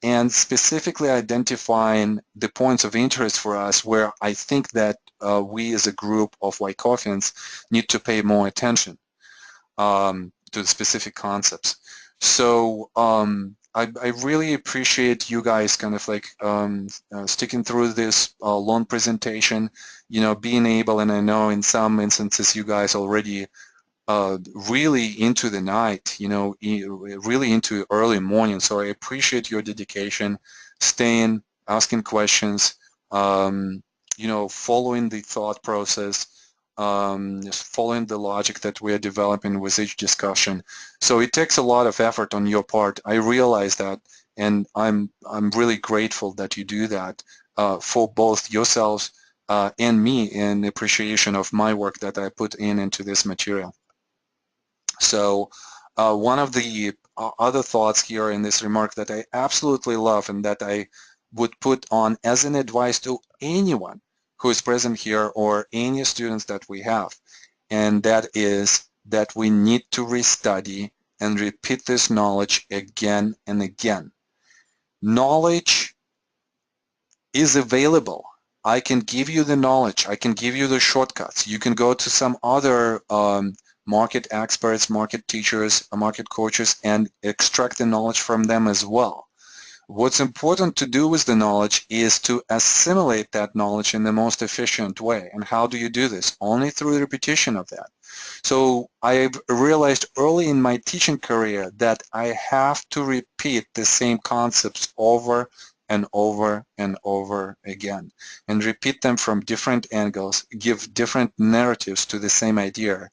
and specifically identifying the points of interest for us where I think that we as a group of O4ens need to pay more attention to the specific concepts. So I really appreciate you guys kind of like sticking through this long presentation, you know, being able, and I know in some instances you guys already really into the night, you know, really into early morning. So I appreciate your dedication, staying, asking questions, you know, following the thought process, just following the logic that we are developing with each discussion. So it takes a lot of effort on your part. I realize that, and I'm really grateful that you do that for both yourselves and me in appreciation of my work that I put into this material. So one of the other thoughts here in this remark that I absolutely love and that I would put on as an advice to anyone who is present here or any students that we have, and that is that we need to restudy and repeat this knowledge again and again. Knowledge is available. I can give you the knowledge. I can give you the shortcuts. You can go to some other market experts, market teachers, market coaches, and extract the knowledge from them as well. What's important to do with the knowledge is to assimilate that knowledge in the most efficient way. And how do you do this? Only through the repetition of that. So I've realized early in my teaching career that I have to repeat the same concepts over and over and over again, and repeat them from different angles, give different narratives to the same idea.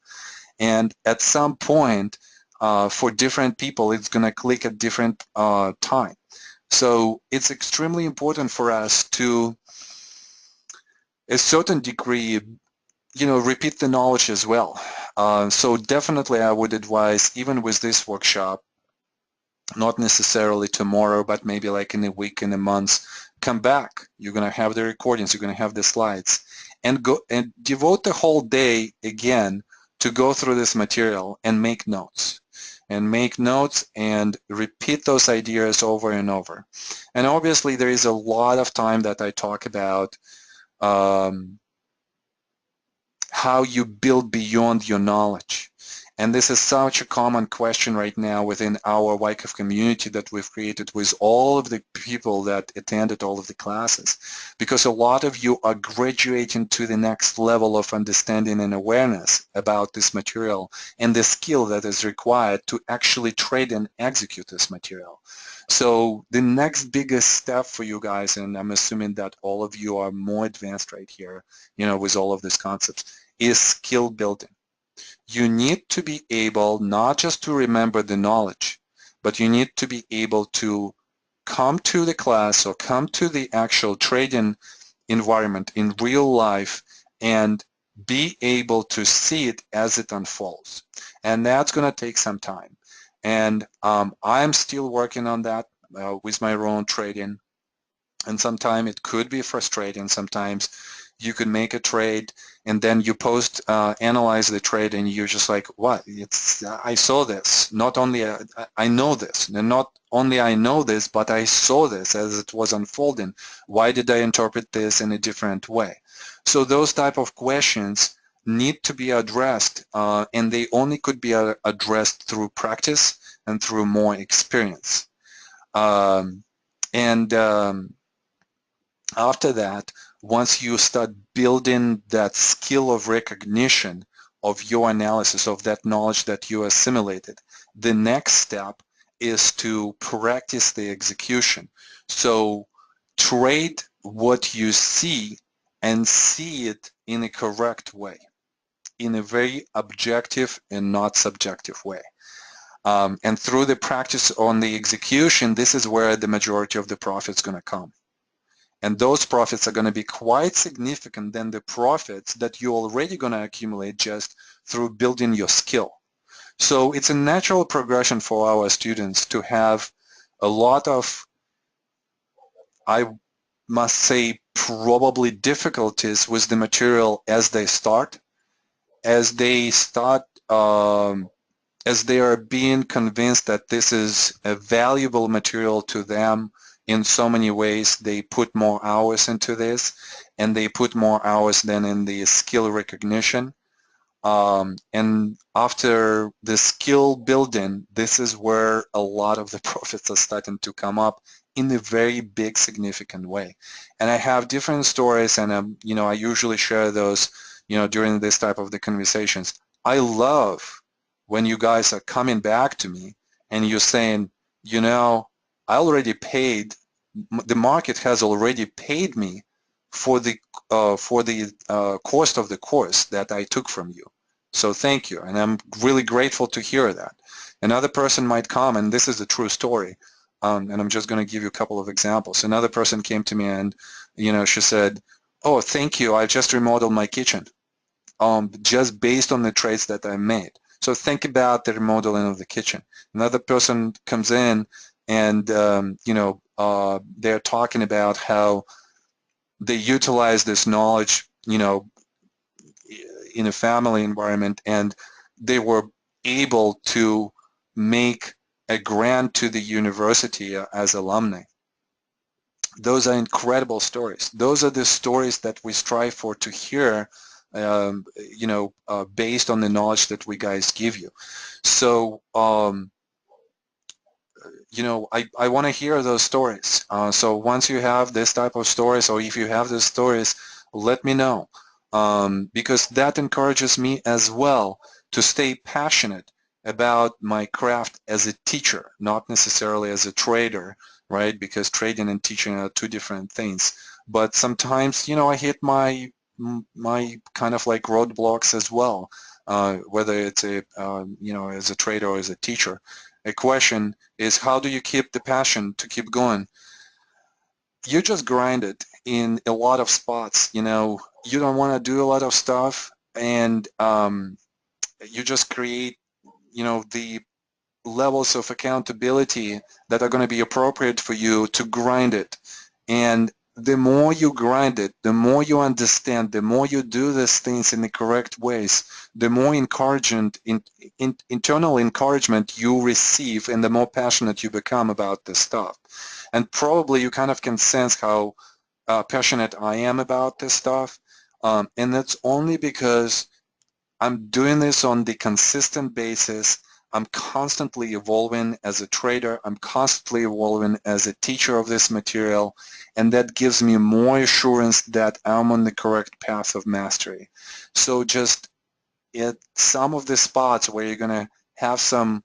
And at some point, for different people, it's going to click at different time. So it's extremely important for us to, a certain degree, you know, repeat the knowledge as well. So definitely I would advise, even with this workshop, not necessarily tomorrow, but maybe like in a week, in a month, come back. You're going to have the recordings, you're going to have the slides, and go and devote the whole day again to go through this material and make notes. And make notes and repeat those ideas over and over. And obviously there is a lot of time that I talk about how you build beyond your knowledge. And this is such a common question right now within our YCAF community that we've created with all of the people that attended all of the classes, because a lot of you are graduating to the next level of understanding and awareness about this material and the skill that is required to actually trade and execute this material. So the next biggest step for you guys, and I'm assuming that all of you are more advanced right here, you know, with all of these concepts, is skill building. You need to be able not just to remember the knowledge, but you need to be able to come to the class or come to the actual trading environment in real life and be able to see it as it unfolds. And that's going to take some time. And I'm still working on that with my own trading. And sometimes it could be frustrating. Sometimes you could make a trade and then you analyze the trade and you're just like, what? I saw this. Not only I know this, and not only I know this, but I saw this as it was unfolding. Why did I interpret this in a different way? So those type of questions need to be addressed, and they only could be addressed through practice and through more experience. After that, once you start building that skill of recognition of your analysis of that knowledge that you assimilated, the next step is to practice the execution. So trade what you see and see it in a correct way, in a very objective and not subjective way. And through the practice on the execution, this is where the majority of the profit is going to come. And those profits are going to be quite significant than the profits that you're already going to accumulate just through building your skill. So it's a natural progression for our students to have a lot of, I must say, probably difficulties with the material as they start, as they start, as they are being convinced that this is a valuable material to them in so many ways. They put more hours into this, and they put more hours than in the skill recognition. And after the skill building, this is where a lot of the profits are starting to come up in a very big, significant way. And I have different stories, and I usually share those, during this type of the conversations. I love when you guys are coming back to me and you're saying, I already paid, the market has already paid me for the cost of the course that I took from you. So thank you, and I'm really grateful to hear that. Another person might come, and this is a true story, and I'm just going to give you a couple of examples. Another person came to me and, she said, oh, thank you, I just remodeled my kitchen, just based on the trades that I made. So think about the remodeling of the kitchen. Another person comes in and, they're talking about how they utilize this knowledge, in a family environment, and they were able to make a grant to the university as alumni. Those are incredible stories. Those are the stories that we strive for to hear, based on the knowledge that we guys give you. So, I want to hear those stories. So once you have this type of stories, or if you have those stories, let me know, because that encourages me as well to stay passionate about my craft as a teacher, not necessarily as a trader, right? Because trading and teaching are two different things. But sometimes, I hit my kind of like roadblocks as well, whether it's as a trader or as a teacher. A question is, how do you keep the passion to keep going? You just grind it in a lot of spots. You don't want to do a lot of stuff, and you just create, the levels of accountability that are going to be appropriate for you to grind it. And the more you grind it, the more you understand, the more you do these things in the correct ways, the more internal encouragement you receive, and the more passionate you become about this stuff. And probably you kind of can sense how passionate I am about this stuff. And that's only because I'm doing this on the consistent basis. I'm constantly evolving as a trader. I'm constantly evolving as a teacher of this material, and that gives me more assurance that I'm on the correct path of mastery. So just at some of the spots where you're going to have some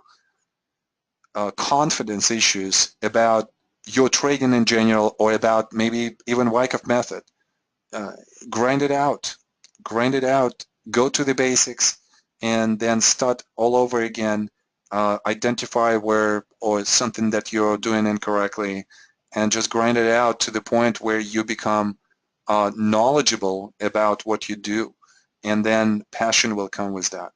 confidence issues about your trading in general, or about maybe even Wyckoff method, uh, grind it out. Grind it out. Go to the basics, and then start all over again. Identify where or something that you're doing incorrectly, and just grind it out to the point where you become knowledgeable about what you do, and then passion will come with that.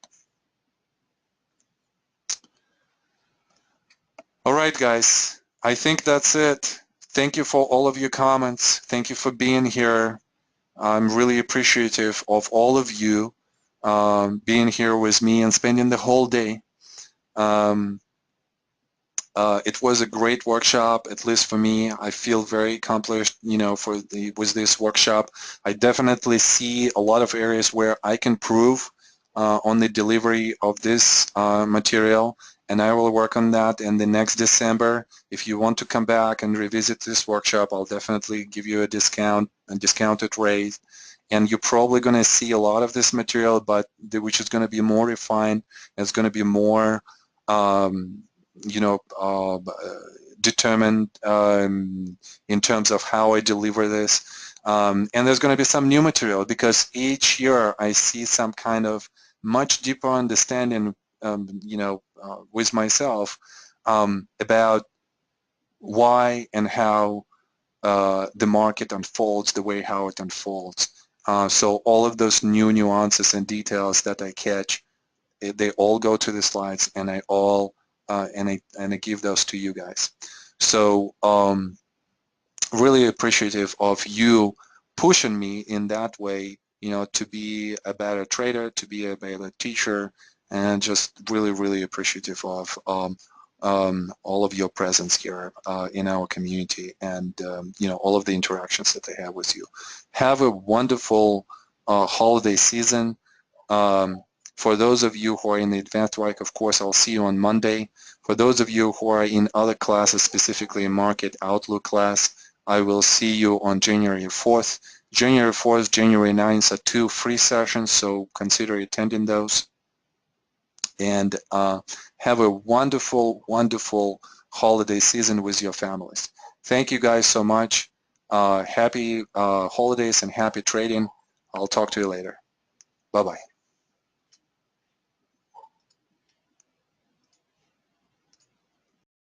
All right, guys. I think that's it. Thank you for all of your comments. Thank you for being here. I'm really appreciative of all of you being here with me and spending the whole day. Um, it was a great workshop, at least for me. I feel very accomplished, with this workshop. I definitely see a lot of areas where I can improve on the delivery of this material, and I will work on that in the next December. If you want to come back and revisit this workshop, I'll definitely give you a discounted rate. And you're probably going to see a lot of this material, but which is going to be more refined. It's going to be more determined in terms of how I deliver this. And there's going to be some new material, because each year I see some kind of much deeper understanding, with myself, about why and how the market unfolds the way how it unfolds. So all of those new nuances and details that I catch they all go to the slides, and I give those to you guys. So really appreciative of you pushing me in that way, to be a better trader, to be a better teacher, and just really appreciative of all of your presence here in our community, and all of the interactions that I have with you. Have a wonderful holiday season. For those of you who are in the advanced track, of course, I'll see you on Monday. For those of you who are in other classes, specifically in Market Outlook class, I will see you on January 4th. January 4th, January 9th are 2 free sessions, so consider attending those. And have a wonderful holiday season with your families. Thank you guys so much. Happy holidays and happy trading. I'll talk to you later. Bye-bye.